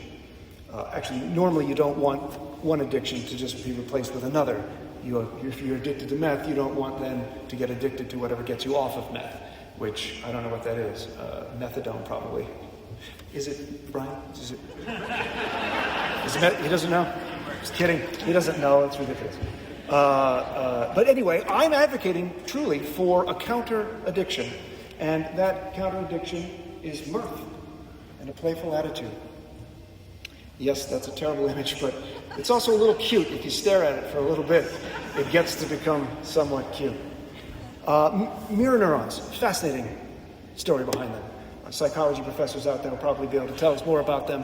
Actually, normally you don't want one addiction to just be replaced with another. If you're addicted to meth, you don't want then to get addicted to whatever gets you off of meth, which I don't know what that is. Methadone, probably. Is it, Brian? Is it he doesn't know? Just kidding. He doesn't know. It's ridiculous. But anyway, I'm advocating truly for a counter-addiction. And that counter-addiction is mirth and a playful attitude. Yes, that's a terrible image, but it's also a little cute. If you stare at it for a little bit, it gets to become somewhat cute. Mirror neurons, fascinating story behind them. Psychology professors out there will probably be able to tell us more about them.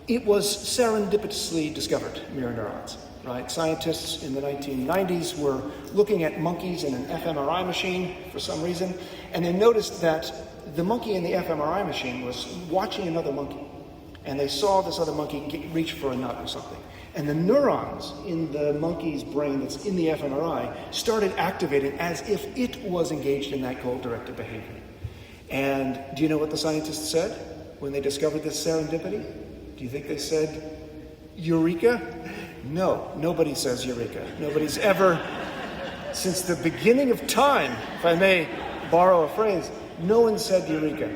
It was serendipitously discovered, mirror neurons, right? Scientists in the 1990s were looking at monkeys in an fMRI machine for some reason, and they noticed that the monkey in the fMRI machine was watching another monkey, and they saw this other monkey reach for a nut or something. And the neurons in the monkey's brain that's in the fMRI started activating as if it was engaged in that goal-directed behavior. And do you know what the scientists said when they discovered this serendipity? Do you think they said, Eureka? No, nobody says Eureka. Nobody's ever, since the beginning of time, if I may borrow a phrase, no one said Eureka.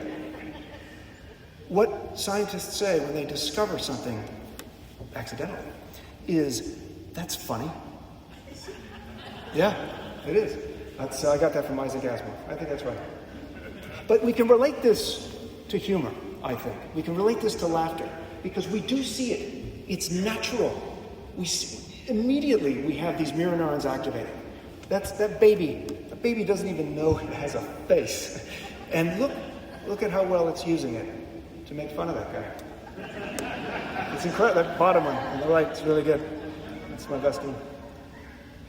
What scientists say when they discover something accidentally is, that's funny. Yeah, it is. I got that from Isaac Asimov. I think that's right. But we can relate this to humor, I think. We can relate this to laughter, because we do see it. It's natural. Immediately we have these mirror neurons activating. That baby doesn't even know it has a face. And look at how well it's using it to make fun of that guy. It's incredible. That bottom one on the right is really good. That's my best one.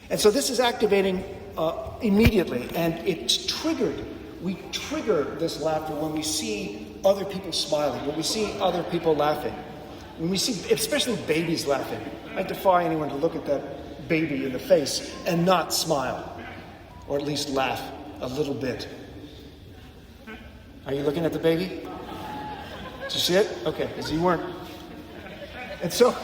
And so this is activating immediately, and it's triggered. We trigger this laughter when we see other people smiling, when we see other people laughing, when we see, especially babies laughing. I defy anyone to look at that baby in the face and not smile, or at least laugh a little bit. Are you looking at the baby? Did you see it? Okay, because you weren't. And so,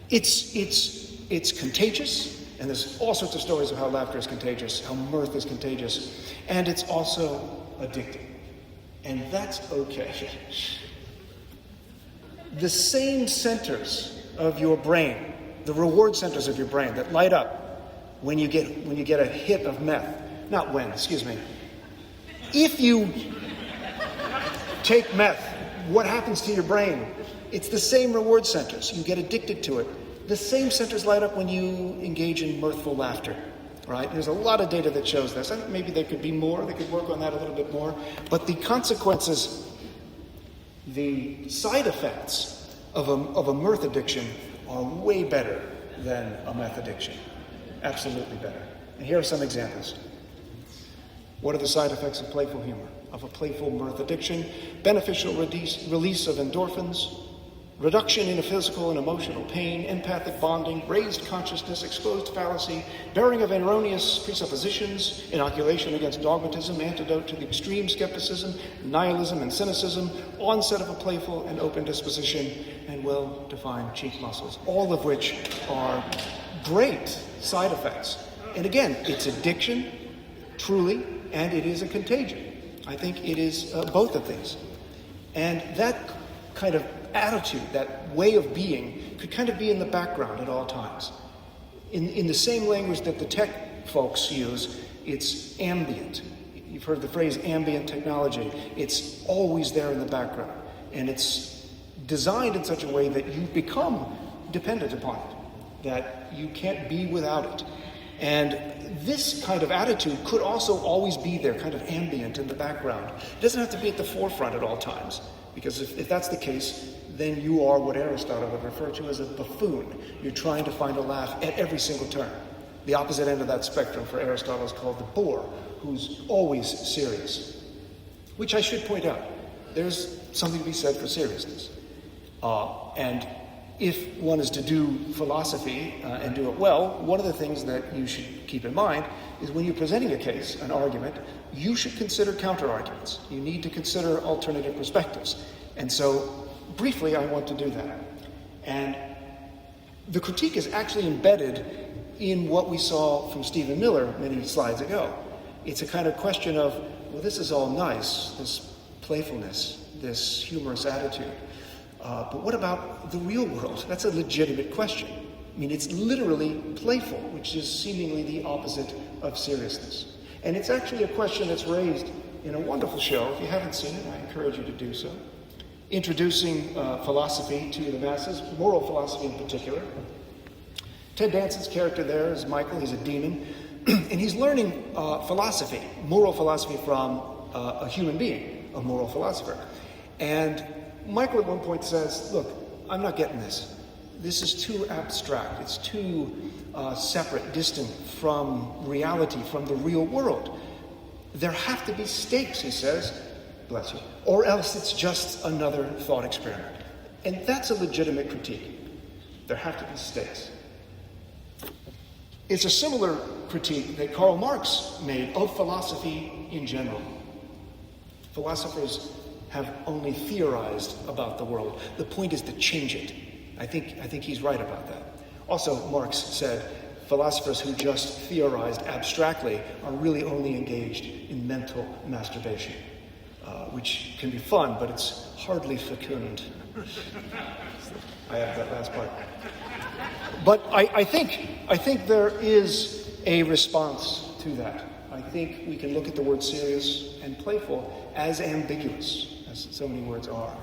it's contagious. And there's all sorts of stories of how laughter is contagious, how mirth is contagious, and it's also addicting. And that's okay. The same centers of your brain the reward centers of your brain that light up when you get a hit of meth. Not when, excuse me. If you take meth, what happens to your brain? It's the same reward centers. You get addicted to it. The same centers light up when you engage in mirthful laughter, right? There's a lot of data that shows this. I think maybe there could be more. They could work on that a little bit more. But the consequences, the side effects of a mirth addiction are way better than a meth addiction. Absolutely better. And here are some examples. What are the side effects of playful humor, of a playful mirth addiction? Beneficial release of endorphins, reduction in physical and emotional pain, empathic bonding, raised consciousness, exposed fallacy, bearing of erroneous presuppositions, inoculation against dogmatism, antidote to the extreme skepticism, nihilism and cynicism, onset of a playful and open disposition, and well-defined cheek muscles, all of which are great side effects. And again, it's addiction, truly, and it is a contagion. I think it is both of these. And that kind of attitude, that way of being, could kind of be in the background at all times. In the same language that the tech folks use, it's ambient. You've heard the phrase ambient technology. It's always there in the background. And it's designed in such a way that you become dependent upon it, that you can't be without it. And this kind of attitude could also always be there, kind of ambient in the background. It doesn't have to be at the forefront at all times, because if that's the case, then you are what Aristotle would refer to as a buffoon. You're trying to find a laugh at every single turn. The opposite end of that spectrum for Aristotle is called the bore, who's always serious. Which I should point out, there's something to be said for seriousness. And if one is to do philosophy and do it well, one of the things that you should keep in mind is when you're presenting a case, an argument, you should consider counter-arguments. You need to consider alternative perspectives. And so, briefly, I want to do that. And the critique is actually embedded in what we saw from Stephen Miller many slides ago. It's a kind of question of, well, this is all nice, this playfulness, this humorous attitude. But what about the real world? That's a legitimate question. I mean, it's literally playful, which is seemingly the opposite of seriousness. And it's actually a question that's raised in a wonderful show. If you haven't seen it, I encourage you to do so. Introducing philosophy to the masses, moral philosophy in particular. Ted Danson's character there is Michael. He's a demon. And he's learning philosophy, moral philosophy from a human being, a moral philosopher. And Michael at one point says, look, I'm not getting this. This is too abstract. It's too separate, distant from reality, from the real world. There have to be stakes, he says, bless you, or else it's just another thought experiment. And that's a legitimate critique. There have to be stakes. It's a similar critique that Karl Marx made of philosophy in general. Philosophers have only theorized about the world. The point is to change it. I think he's right about that. Also, Marx said, philosophers who just theorized abstractly are really only engaged in mental masturbation, which can be fun, but it's hardly fecund. I have that last part. But I think there is a response to that. I think we can look at the word serious and playful as ambiguous, as so many words are.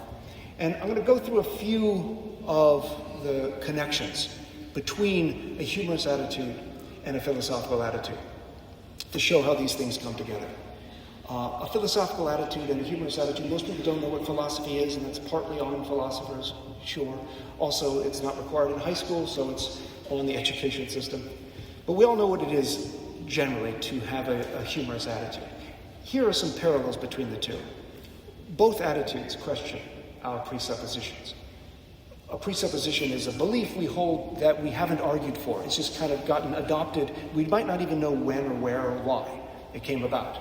And I'm going to go through a few of the connections between a humorous attitude and a philosophical attitude to show how these things come together. A philosophical attitude and a humorous attitude, most people don't know what philosophy is, and that's partly on philosophers, sure. Also, it's not required in high school, so it's on the education system. But we all know what it is, generally, to have a humorous attitude. Here are some parallels between the two. Both attitudes question our presuppositions. A presupposition is a belief we hold that we haven't argued for. It's just kind of gotten adopted. We might not even know when or where or why it came about.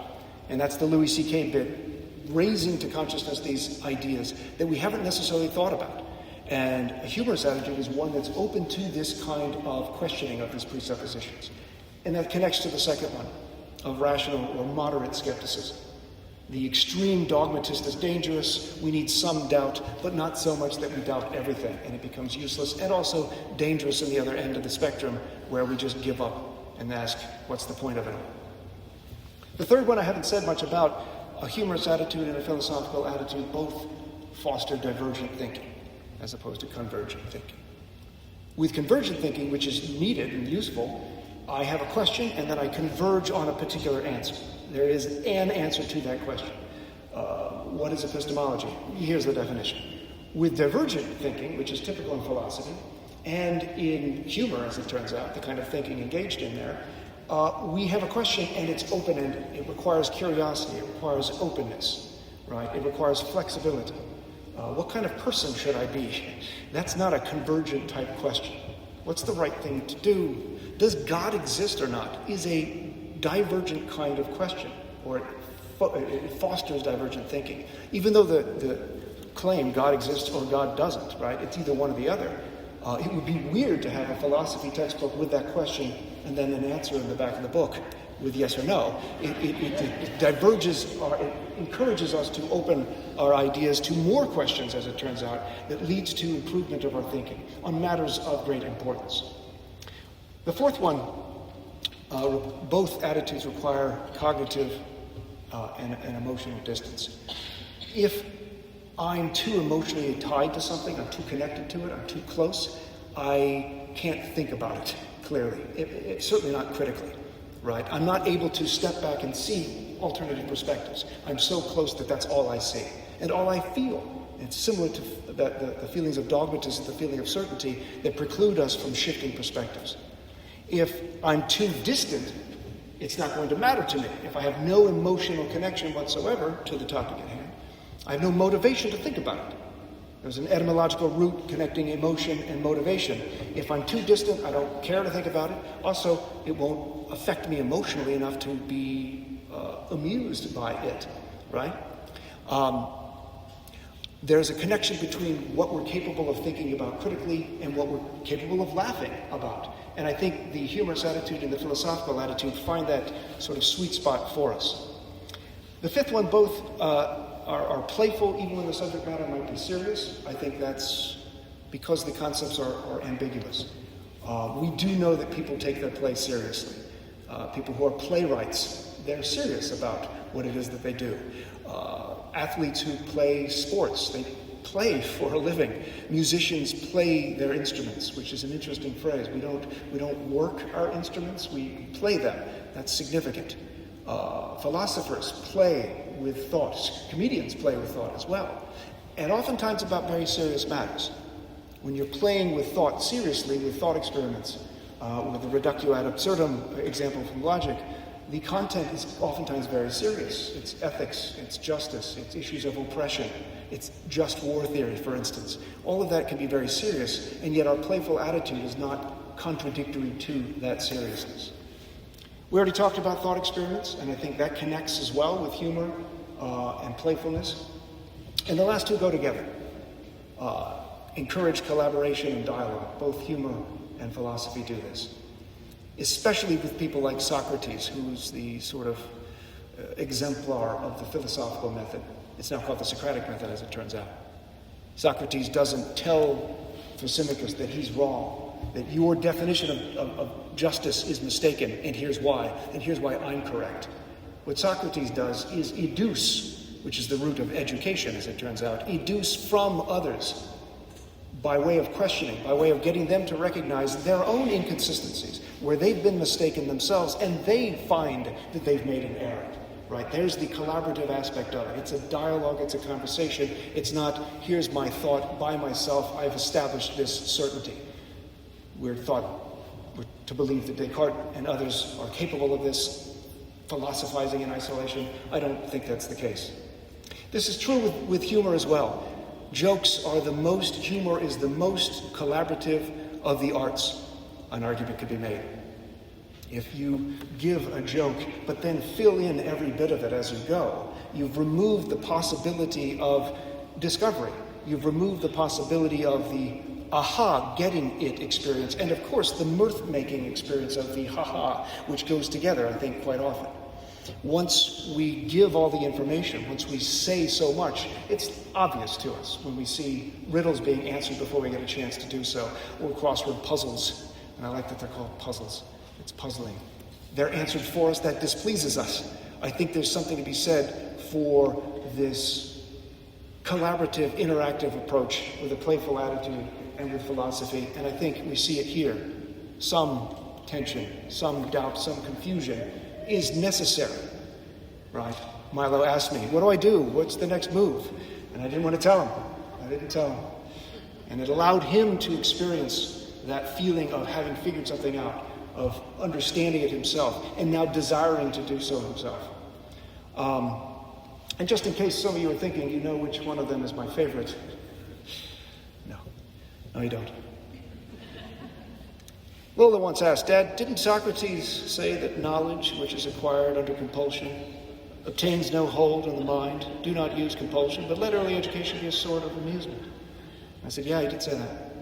And that's the Louis C.K. bit, raising to consciousness these ideas that we haven't necessarily thought about. And a humorous attitude is one that's open to this kind of questioning of these presuppositions. And that connects to the second one, of rational or moderate skepticism. The extreme dogmatist is dangerous. We need some doubt, but not so much that we doubt everything, and it becomes useless, and also dangerous on the other end of the spectrum, where we just give up and ask, what's the point of it? The third one I haven't said much about. A humorous attitude and a philosophical attitude both foster divergent thinking, as opposed to convergent thinking. With convergent thinking, which is needed and useful, I have a question and then I converge on a particular answer. There is an answer to that question. What is epistemology? Here's the definition. With divergent thinking, which is typical in philosophy, and in humor, as it turns out, the kind of thinking engaged in there, we have a question and it's open-ended. It requires curiosity, it requires openness, right? It requires flexibility. What kind of person should I be? That's not a convergent type question. What's the right thing to do? Does God exist or not? Is a divergent kind of question, or it fosters divergent thinking. Even though the claim God exists or God doesn't, right? It's either one or the other. It would be weird to have a philosophy textbook with that question and then an answer in the back of the book with yes or no. It diverges, it encourages us to open our ideas to more questions, as it turns out, that leads to improvement of our thinking on matters of great importance. The fourth one, both attitudes require cognitive and emotional distance. If I'm too emotionally tied to something, I'm too connected to it, I'm too close, I can't think about it clearly. It's certainly not critically, right? I'm not able to step back and see alternative perspectives. I'm so close that that's all I see and all I feel. It's similar to the feelings of dogmatism, the feeling of certainty that preclude us from shifting perspectives. If I'm too distant, it's not going to matter to me. If I have no emotional connection whatsoever to the topic at hand, I have no motivation to think about it. There's an etymological root connecting emotion and motivation. If I'm too distant, I don't care to think about it. Also, it won't affect me emotionally enough to be amused by it, right? There's a connection between what we're capable of thinking about critically and what we're capable of laughing about. And I think the humorous attitude and the philosophical attitude find that sort of sweet spot for us. The fifth one, both are playful, even when the subject matter might be serious. I think that's because the concepts are ambiguous. We do know that people take their play seriously. People who are playwrights, they're serious about what it is that they do. Athletes who play sports, they play for a living. Musicians play their instruments, which is an interesting phrase. We don't work our instruments, we play them. That's significant. Philosophers play with thoughts. Comedians play with thought as well. And oftentimes about very serious matters. When you're playing with thought seriously, with thought experiments, with the reductio ad absurdum example from logic, the content is oftentimes very serious. It's ethics, it's justice, it's issues of oppression, it's just war theory, for instance. All of that can be very serious, and yet our playful attitude is not contradictory to that seriousness. We already talked about thought experiments, and I think that connects as well with humor and playfulness. And the last two go together. Encourage collaboration and dialogue. Both humor and philosophy do this. Especially with people like Socrates, who's the sort of exemplar of the philosophical method. It's now called the Socratic method, as it turns out. Socrates doesn't tell Thrasymachus that he's wrong, that your definition of justice is mistaken, and here's why I'm correct. What Socrates does is educe, which is the root of education, as it turns out, educe from others by way of questioning, by way of getting them to recognize their own inconsistencies, where they've been mistaken themselves, and they find that they've made an error, right? There's the collaborative aspect of it. It's a dialogue, it's a conversation. It's not, here's my thought by myself, I've established this certainty. We're to believe that Descartes and others are capable of this, philosophizing in isolation. I don't think that's the case. This is true with humor as well. Humor is the most collaborative of the arts, an argument could be made. If you give a joke, but then fill in every bit of it as you go, you've removed the possibility of discovery. You've removed the possibility of the aha, getting it experience, and of course the mirth-making experience of the ha-ha, which goes together, I think, quite often. Once we give all the information, once we say so much, it's obvious to us when we see riddles being answered before we get a chance to do so, or crossword puzzles. And I like that they're called puzzles. It's puzzling. They're answered for us, that displeases us. I think there's something to be said for this collaborative, interactive approach with a playful attitude and with philosophy, and I think we see it here. Some tension, some doubt, some confusion is necessary, right? Milo asked me, what do I do? What's the next move? And I didn't want to tell him. I didn't tell him. And it allowed him to experience that feeling of having figured something out, of understanding it himself, and now desiring to do so himself. And just in case some of you are thinking, you know which one of them is my favorite. No, you don't. Lola once asked, Dad, didn't Socrates say that knowledge which is acquired under compulsion obtains no hold on the mind? Do not use compulsion, but let early education be a sort of amusement. I said, yeah, he did say that.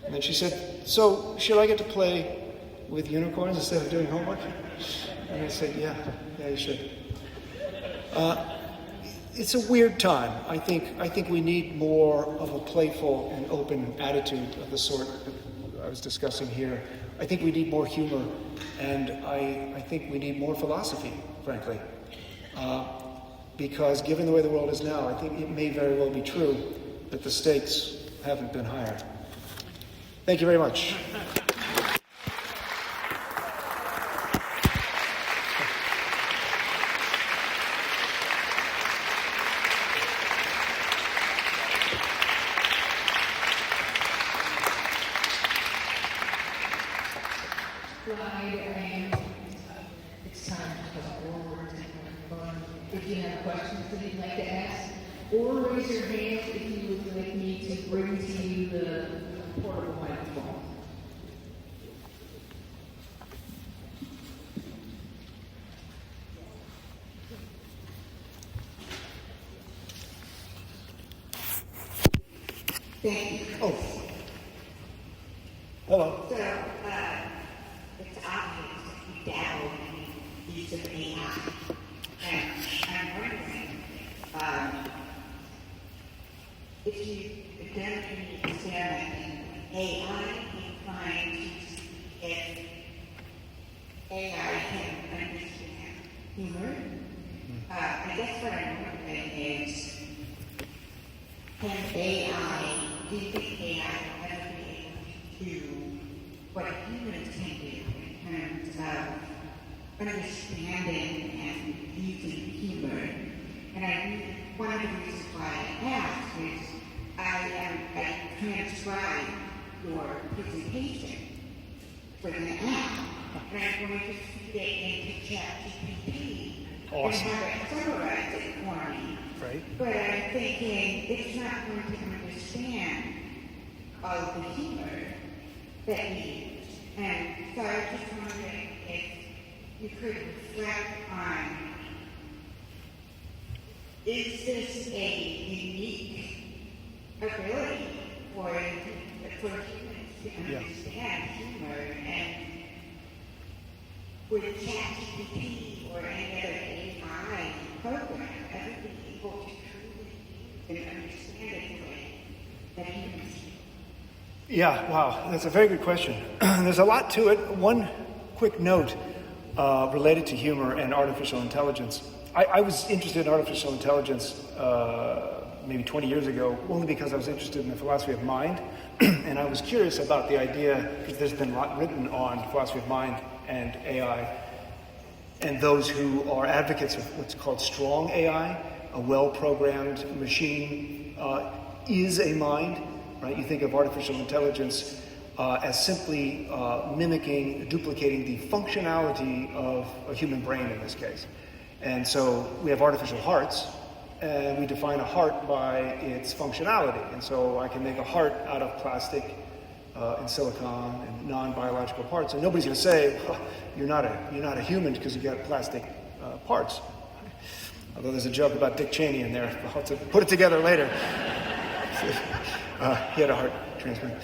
And then she said, so should I get to play with unicorns instead of doing homework? And I said, yeah, you should. It's a weird time. I think we need more of a playful and open attitude of the sort that I was discussing here. I think we need more humor, and I think we need more philosophy, frankly. Because given the way the world is now, I think it may very well be true that the stakes haven't been higher. Thank you very much. It's time to go forward and have fun. If you have questions that you'd like to ask, or raise your hand if you would like me to bring to you the portable microphone. Thank you. Oh. Hello. So, it's obvious that you dabble in the use of AI. And I'm wondering if you again examine AI and find if AI can understand humor. I guess what I'm wondering is, can AI, do you think AI will ever be able to do what humans can do in terms of understanding and using humor? And one of the reasons why I asked is I transcribed your presentation for the app, and I'm going to feed it into ChatGPT Awesome. and have it summarize it for me. Right. But I'm thinking it's not going to understand all of the humor that we use. And so I was just wondering if you could reflect on, is this a unique ability for humans to understand humor, and would ChatGPT or any other AI program ever be able to truly and understand it the way that humans do? Yeah, wow, that's a very good question. There's a lot to it. One quick note related to humor and artificial intelligence. I was interested in artificial intelligence maybe 20 years ago, only because I was interested in the philosophy of mind. And I was curious about the idea, because there's been a lot written on philosophy of mind and AI, and those who are advocates of what's called strong AI, a well-programmed machine is a mind, right? You think of artificial intelligence as simply mimicking, duplicating the functionality of a human brain in this case. And so we have artificial hearts, and we define a heart by its functionality. And so I can make a heart out of plastic and silicon and non-biological parts, and nobody's going to say, well, you're not a human because you got plastic parts. Although there's a joke about Dick Cheney in there. I'll have to put it together later. He had a heart transplant.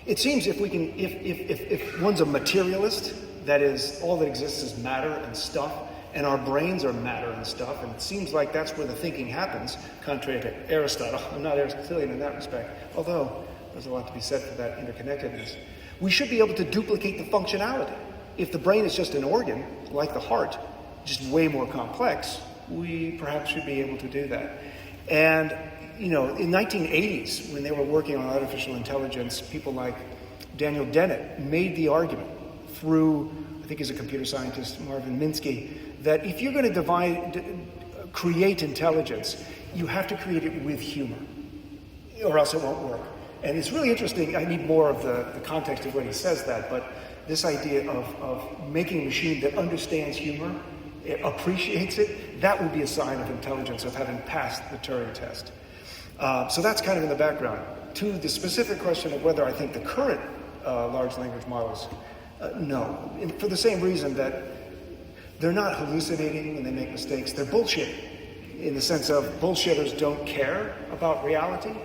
It seems if we can, if one's a materialist, that is, all that exists is matter and stuff, and our brains are matter and stuff, and it seems like that's where the thinking happens, contrary to Aristotle. I'm not Aristotelian in that respect, although there's a lot to be said for that interconnectedness. We should be able to duplicate the functionality. If the brain is just an organ, like the heart, just way more complex, we perhaps should be able to do that. And, you know, in 1980s, when they were working on artificial intelligence, people like Daniel Dennett made the argument through, I think he's a computer scientist, Marvin Minsky, that if you're going to create intelligence, you have to create it with humor, or else it won't work. And it's really interesting. I need more of the context of when he says that, but this idea of making a machine that understands humor, it appreciates it, that would be a sign of intelligence, of having passed the Turing test. So that's kind of in the background. To the specific question of whether I think the current large language models, no. For the same reason that they're not hallucinating when they make mistakes. They're bullshit in the sense of bullshitters don't care about reality.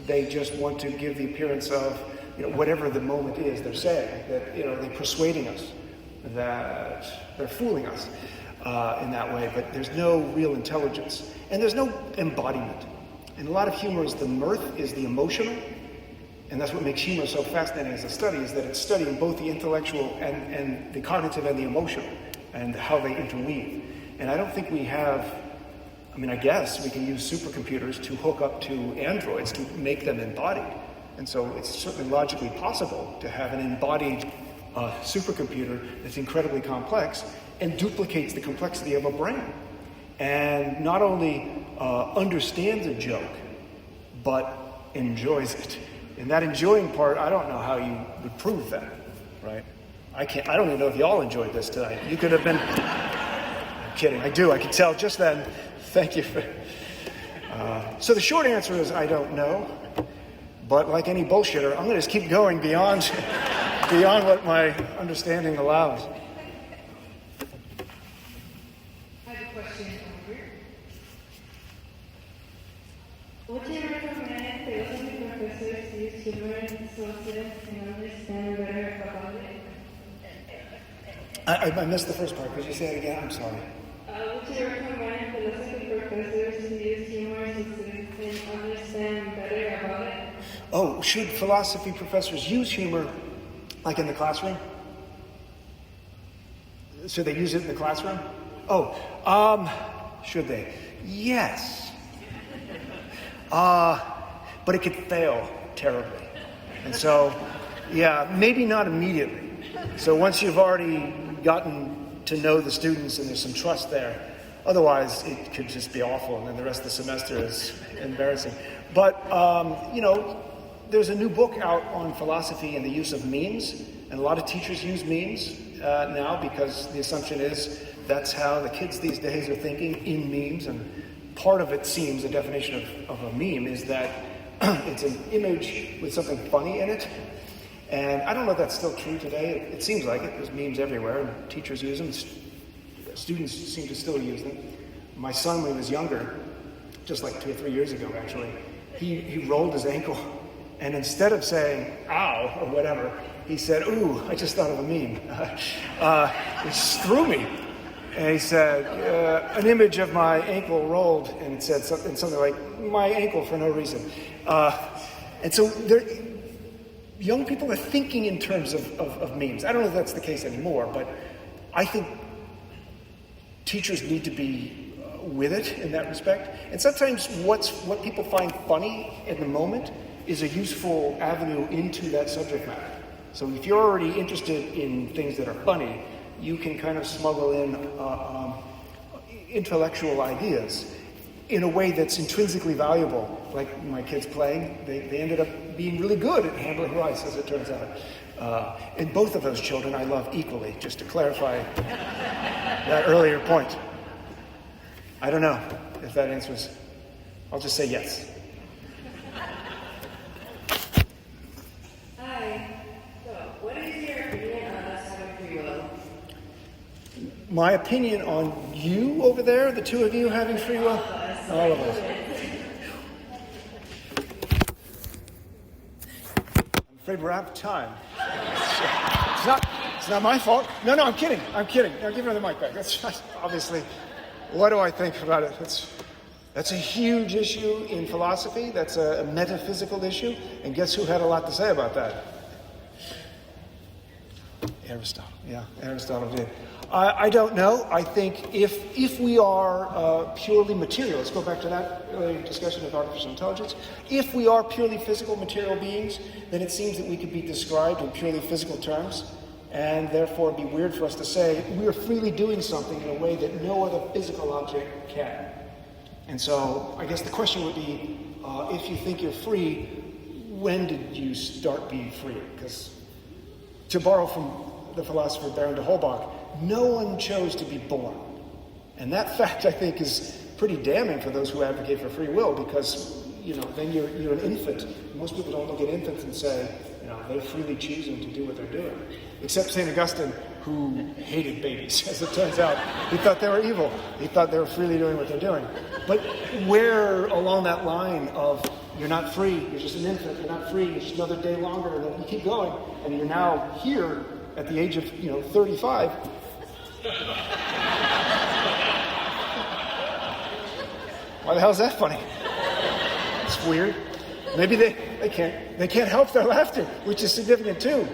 They just want to give the appearance of, you know, whatever the moment is they're saying, that, you know, they're persuading us, that they're fooling us in that way. But there's no real intelligence. And there's no embodiment. And a lot of humor is the mirth, is the emotional. And that's what makes humor so fascinating as a study, is that it's studying both the intellectual and the cognitive and the emotional, and how they interweave. And I don't think we have, I mean, I guess we can use supercomputers to hook up to androids to make them embodied. And so it's certainly logically possible to have an embodied supercomputer that's incredibly complex and duplicates the complexity of a brain. And not only understands a joke, but enjoys it. And that enjoying part, I don't know how you would prove that, right? I don't even know if y'all enjoyed this tonight. You could have been, I'm kidding, I do, I could tell just then. Thank you for, so the short answer is I don't know, but like any bullshitter, I'm gonna just keep going beyond what my understanding allows. I have a question over. Would you recommend philosophy professors use humor and sources and understand better about it? I missed the first part. Could you say it again? I'm sorry. Would you recommend philosophy professors use humor and understand better about it? Oh, should philosophy professors use humor like in the classroom? Should they use it in the classroom? Oh, should they? Yes. But it could fail terribly. And so, yeah, maybe not immediately. So once you've already gotten to know the students and there's some trust there, otherwise it could just be awful and then the rest of the semester is embarrassing. But, you know, there's a new book out on philosophy and the use of memes, and a lot of teachers use memes now because the assumption is that's how the kids these days are thinking, in memes. And part of it seems, the definition of a meme is that it's an image with something funny in it. And I don't know if that's still true today. It seems like it. There's memes everywhere, and teachers use them. Students seem to still use them. My son, when he was younger, just like 2 or 3 years ago actually, he rolled his ankle, and instead of saying ow or whatever, he said, ooh, I just thought of a meme. It just threw me. And he said, an image of my ankle rolled, and it said something like, my ankle for no reason. And so young people are thinking in terms of memes. I don't know if that's the case anymore, but I think teachers need to be with it in that respect. And sometimes what people find funny in the moment is a useful avenue into that subject matter. So if you're already interested in things that are funny, you can kind of smuggle in intellectual ideas in a way that's intrinsically valuable. Like my kids playing, they ended up being really good at handling rice, as it turns out. And both of those children I love equally, just to clarify that earlier point. I don't know if that answers. I'll just say yes. Hi. So, what is your opinion on us having free will? My opinion on you over there, the two of you having free will? All of us. I'm afraid we're out of time. It's not my fault. No, I'm kidding. Now give her the mic back. That's just, obviously, what do I think about it? That's a huge issue in philosophy. That's a metaphysical issue. And guess who had a lot to say about that? Aristotle. Yeah, Aristotle did. I don't know. I think if we are purely material, let's go back to that earlier discussion of artificial intelligence. If we are purely physical material beings, then it seems that we could be described in purely physical terms, and therefore it'd be weird for us to say we are freely doing something in a way that no other physical object can. And so I guess the question would be, if you think you're free, when did you start being free? Because to borrow from the philosopher Baron de Holbach, no one chose to be born. And that fact, I think, is pretty damning for those who advocate for free will, because, then you're an infant. Most people don't look at infants and say, they're freely choosing to do what they're doing. Except St. Augustine, who hated babies, as it turns out. He thought they were evil. He thought they were freely doing what they're doing. But where along that line of you're not free, you're just an infant, you're not free, it's just another day longer, and then you keep going, and you're now here at the age of 35. Why the hell is that funny? It's weird. Maybe they can't help their laughter, which is significant too.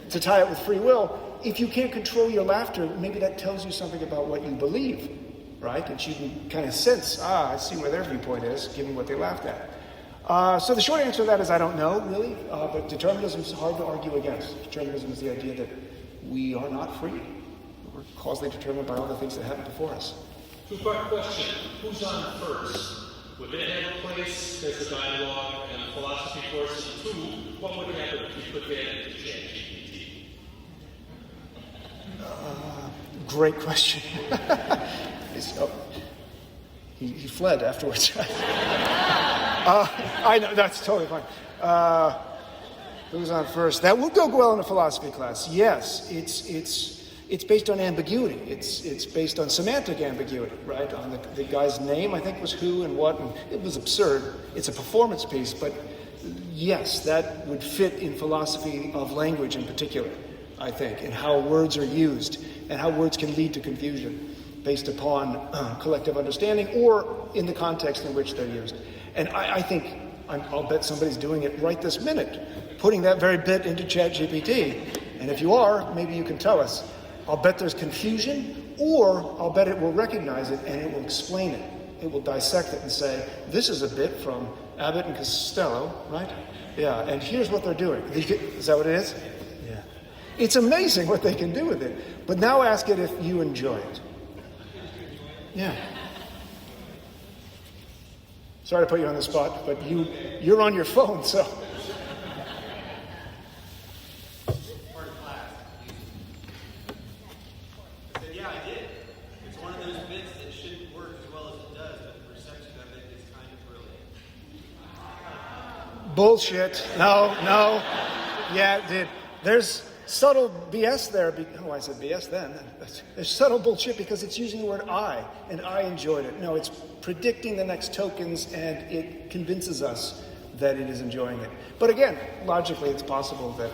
To tie it with free will, if you can't control your laughter, maybe that tells you something about what you believe, right? And you can kind of sense, I see where their viewpoint is, given what they laughed at. So the short answer to that is I don't know, really, but determinism is hard to argue against. Determinism is the idea that we are not free. We're causally determined by all the things that happen before us. Two-part question. Who's on first? Would that have a place as a dialogue and a philosophy course? And two, what would happen if you put that into ChatGPT? Great question. He fled afterwards. I know, that's totally fine. Who's on first? That would go well in a philosophy class. Yes, it's based on ambiguity. It's based on semantic ambiguity, right? On the guy's name, I think, was who and what, and it was absurd. It's a performance piece, but yes, that would fit in philosophy of language in particular, I think, and how words are used and how words can lead to confusion based upon collective understanding or in the context in which they're used. And I think, I'll bet somebody's doing it right this minute, putting that very bit into ChatGPT. And if you are, maybe you can tell us. I'll bet there's confusion, or I'll bet it will recognize it and it will explain it. It will dissect it and say, this is a bit from Abbott and Costello, right? Yeah, and here's what they're doing. Is that what it is? Yeah. It's amazing what they can do with it. But now ask it if you enjoy it. Yeah. Sorry to put you on the spot, but you're on your phone, so. Part of class. I said, yeah, I did. It's one of those bits that shouldn't work as well as it does, but the reception of it is kind of brilliant. Bullshit. No. Yeah, it did. There's subtle BS there. I said BS then. There's subtle bullshit because it's using the word I, and I enjoyed it. No, it's predicting the next tokens, and it convinces us that it is enjoying it. But again, logically, it's possible that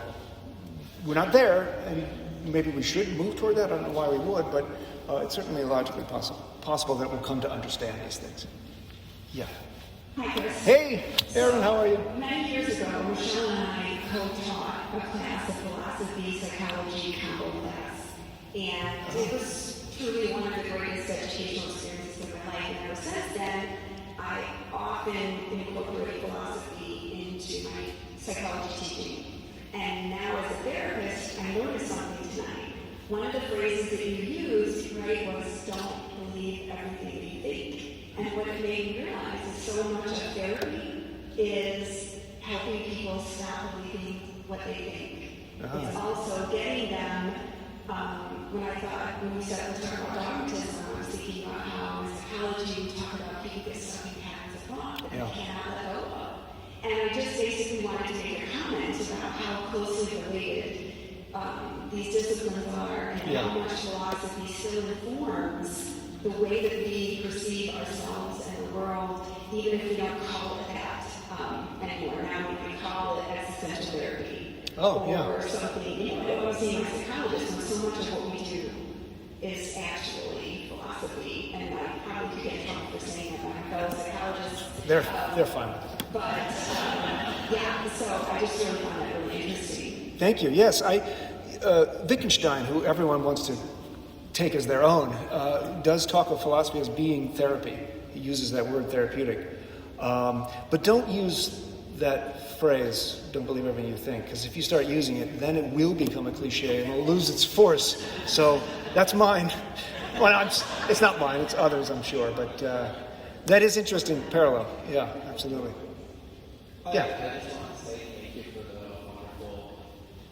we're not there, and maybe we should move toward that. I don't know why we would, but it's certainly logically possible that we'll come to understand these things. Yeah. Hi, Chris. Hey, Aaron, how are you? 9 years ago, Michelle and I co-taught a class of philosophy, psychology, combo class. And it was truly one of the greatest educational experiences of my life. And ever since then, I often incorporate philosophy into my psychology teaching. And now as a therapist, I noticed something tonight. One of the phrases that you used, right, was don't believe everything you think. And what it made me realize is so much of therapy is helping people stop believing what they think. Uh-huh. It's also getting them, when we said let's talk about dogmatism, I was thinking about how in psychology we talk about people get stuck in patterns of thought that they cannot let go of. And I just basically wanted to make a comment about how closely related these disciplines are and how much philosophy still informs the way that we perceive ourselves and the world, even if we don't call it that anymore. Now we call it existential therapy. Oh, yeah. or something. You know, I was being a psychologist, and so much of what we do is actually philosophy, and I probably could get in trouble for saying that my fellow psychologists. They're fine. But yeah, so I just really found that really interesting. Thank you. Yes, Wittgenstein, who everyone wants to take as their own, does talk of philosophy as being therapy. He uses that word therapeutic. But don't use that phrase, don't believe everything you think, because if you start using it, then it will become a cliche and it'll lose its force. So that's mine. Well, it's not mine, it's others, I'm sure. But that is interesting parallel. Yeah, absolutely. Yeah. I just want to say thank you for the wonderful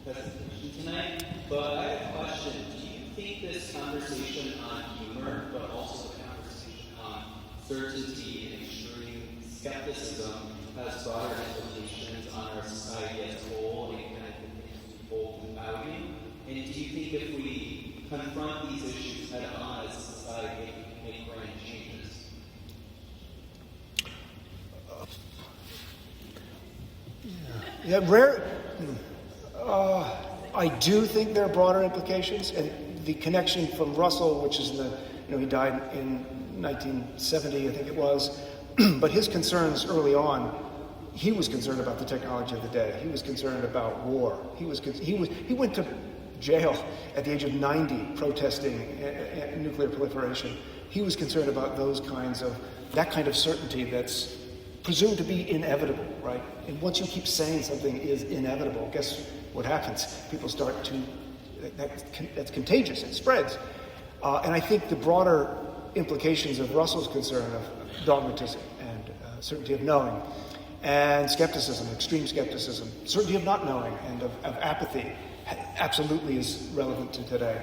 presentation tonight. But I have a question. Do you think this conversation on humor, but also the conversation on certainty and extreme skepticism, has broader implications on our society as a whole and kind of the things we hold in value? And do you think if we confront these issues head on as a society, we can make grand changes? Yeah, I do think there are broader implications, and the connection from Russell, which is he died in 1970, I think it was, but his concerns early on, he was concerned about the technology of the day. He was concerned about war. He went to jail at the age of 90 protesting nuclear proliferation. He was concerned about that kind of certainty that's presumed to be inevitable, right? And once you keep saying something is inevitable, guess what happens? People start to, that's contagious, it spreads. And I think the broader implications of Russell's concern of dogmatism and certainty of knowing, and skepticism, extreme skepticism, certainty of not knowing, and of apathy, absolutely is relevant to today.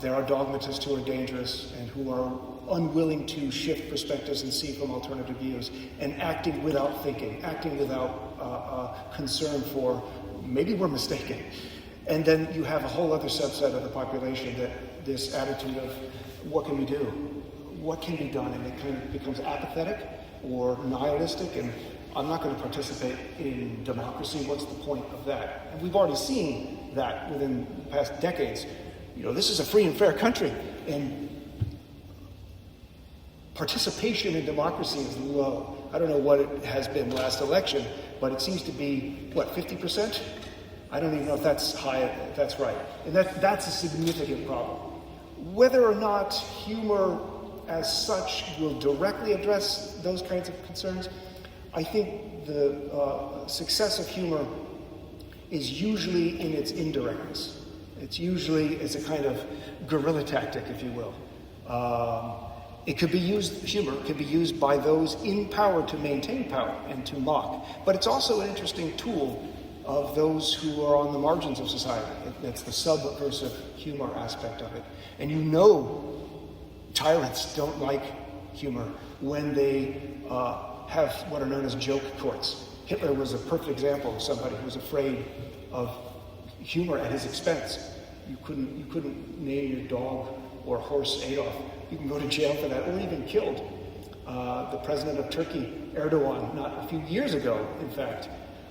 There are dogmatists who are dangerous and who are unwilling to shift perspectives and see from alternative views, and acting without thinking, acting without concern for maybe we're mistaken. And then you have a whole other subset of the population that this attitude of what can we do? What can be done? And it kind of becomes apathetic or nihilistic, and I'm not going to participate in democracy. What's the point of that? And we've already seen that within the past decades. This is a free and fair country, and participation in democracy is low. I don't know what it has been last election, but it seems to be, 50%? I don't even know if that's high, if that's right. And that's a significant problem. Whether or not humor as such will directly address those kinds of concerns, I think the success of humor is usually in its indirectness. It's a kind of guerrilla tactic, if you will. Humor can be used by those in power to maintain power and to mock. But it's also an interesting tool of those who are on the margins of society. That's the subversive humor aspect of it. And tyrants don't like humor when they have what are known as joke courts. Hitler was a perfect example of somebody who was afraid of humor at his expense. You couldn't name your dog or horse Adolf. You can go to jail for that, or even killed. The president of Turkey, Erdogan, not a few years ago, in fact,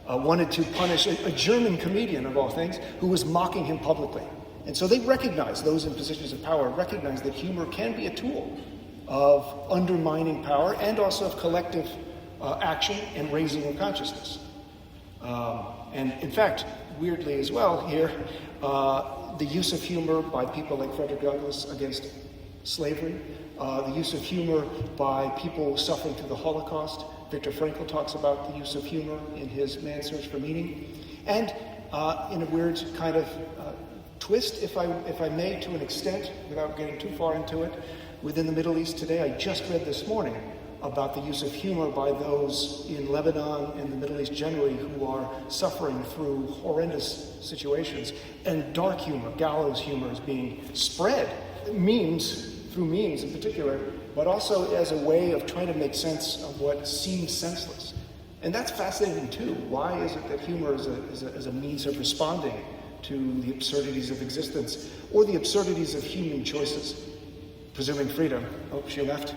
wanted to punish a German comedian, of all things, who was mocking him publicly. And so they recognize, those in positions of power recognize that humor can be a tool of undermining power and also of collective action and raising of consciousness. And in fact, weirdly as well here, the use of humor by people like Frederick Douglass against slavery, the use of humor by people suffering through the Holocaust. Viktor Frankl talks about the use of humor in his Man's Search for Meaning. And in a weird kind of twist, if I may, to an extent, without getting too far into it, within the Middle East today, I just read this morning about the use of humor by those in Lebanon and the Middle East generally who are suffering through horrendous situations. And dark humor, gallows humor, is being spread, through memes in particular, but also as a way of trying to make sense of what seems senseless. And that's fascinating too. Why is it that humor is a means of responding to the absurdities of existence or the absurdities of human choices? Presuming freedom. Oh, she left.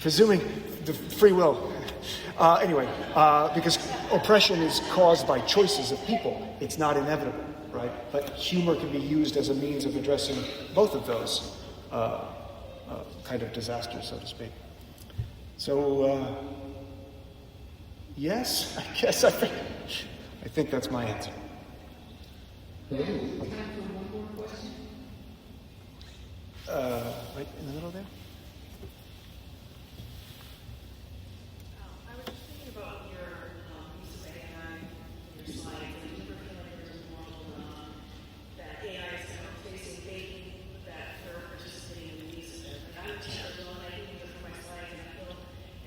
Presuming the free will. Anyway, because oppression is caused by choices of people. It's not inevitable, right? But humor can be used as a means of addressing both of those kind of disasters, so to speak. So, yes, I guess I think that's my answer. Time for one more question. Right in the middle there? I was just thinking about your use of AI, your slides, and I never feel like there's a world that AI is kind of facing baking that we're participating in the use of it. Like I'm a teacher, and I do this for my slides, and I feel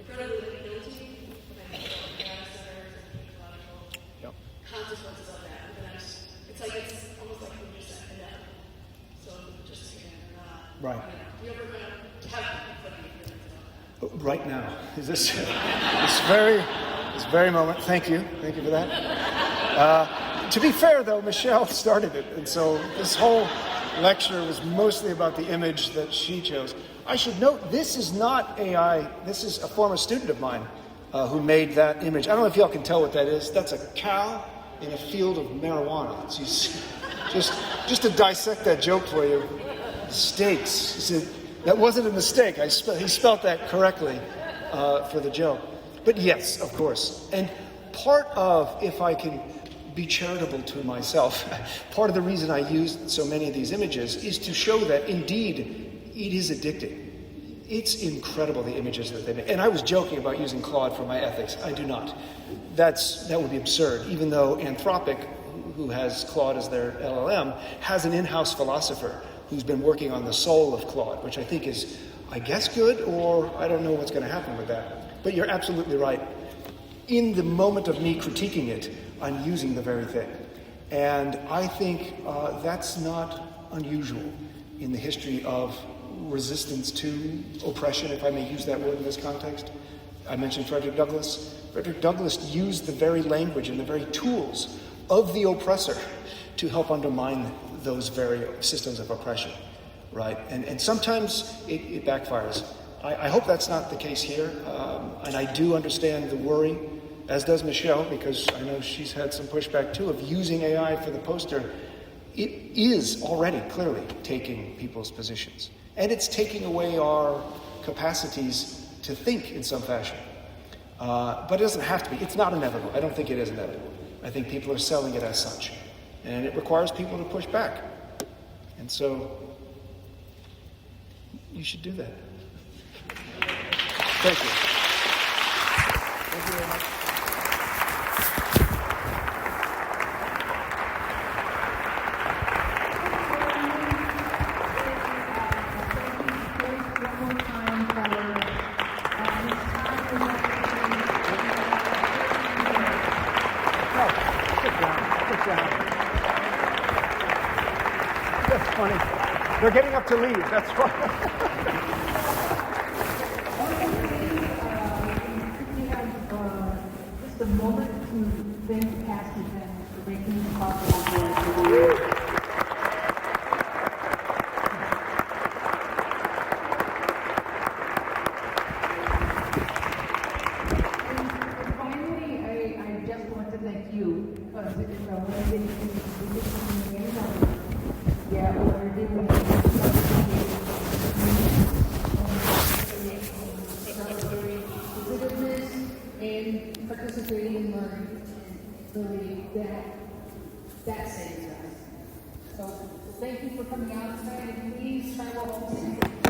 incredibly guilty when I think about data centers and ecological consequences of that. But then it's like it's almost like we're just inevitable. So just Right. you ever going to have conflicting feelings about that? Right now. Is this this very moment? Thank you for that. To be fair, though, Michelle started it, and so this whole lecture was mostly about the image that she chose. I should note, this is not AI. This is a former student of mine who made that image. I don't know if y'all can tell what that is. That's a cow in a field of marijuana. Just to dissect that joke for you. Stakes. He said, that wasn't a mistake. He spelt that correctly for the joke. But yes, of course. And part of, if I can be charitable to myself, part of the reason I used so many of these images is to show that indeed it is addicting. It's incredible, the images that they make. And I was joking about using Claude for my ethics. I do not. That would be absurd, even though Anthropic, who has Claude as their LLM, has an in-house philosopher who's been working on the soul of Claude, which I think is, I guess, good, or I don't know what's going to happen with that. But you're absolutely right. In the moment of me critiquing it, I'm using the very thing. And I think that's not unusual in the history of resistance to oppression, if I may use that word in this context. I mentioned Frederick Douglass. Frederick Douglass used the very language and the very tools of the oppressor to help undermine those very systems of oppression, right? And sometimes it backfires. I hope that's not the case here, and I do understand the worry, as does Michelle, because I know she's had some pushback too, of using AI for the poster. It is already clearly taking people's positions, and it's taking away our capacities to think in some fashion. But it doesn't have to be. It's not inevitable. I don't think it is inevitable. I think people are selling it as such. And it requires people to push back. And so, you should do that. Thank you. Thank you very much. That's funny. They're getting up to leave. That's why. We have just a moment to thank Caskey for making it possible. And participating in learning and really that saves us. So thank you for coming out tonight, and please travel home safely.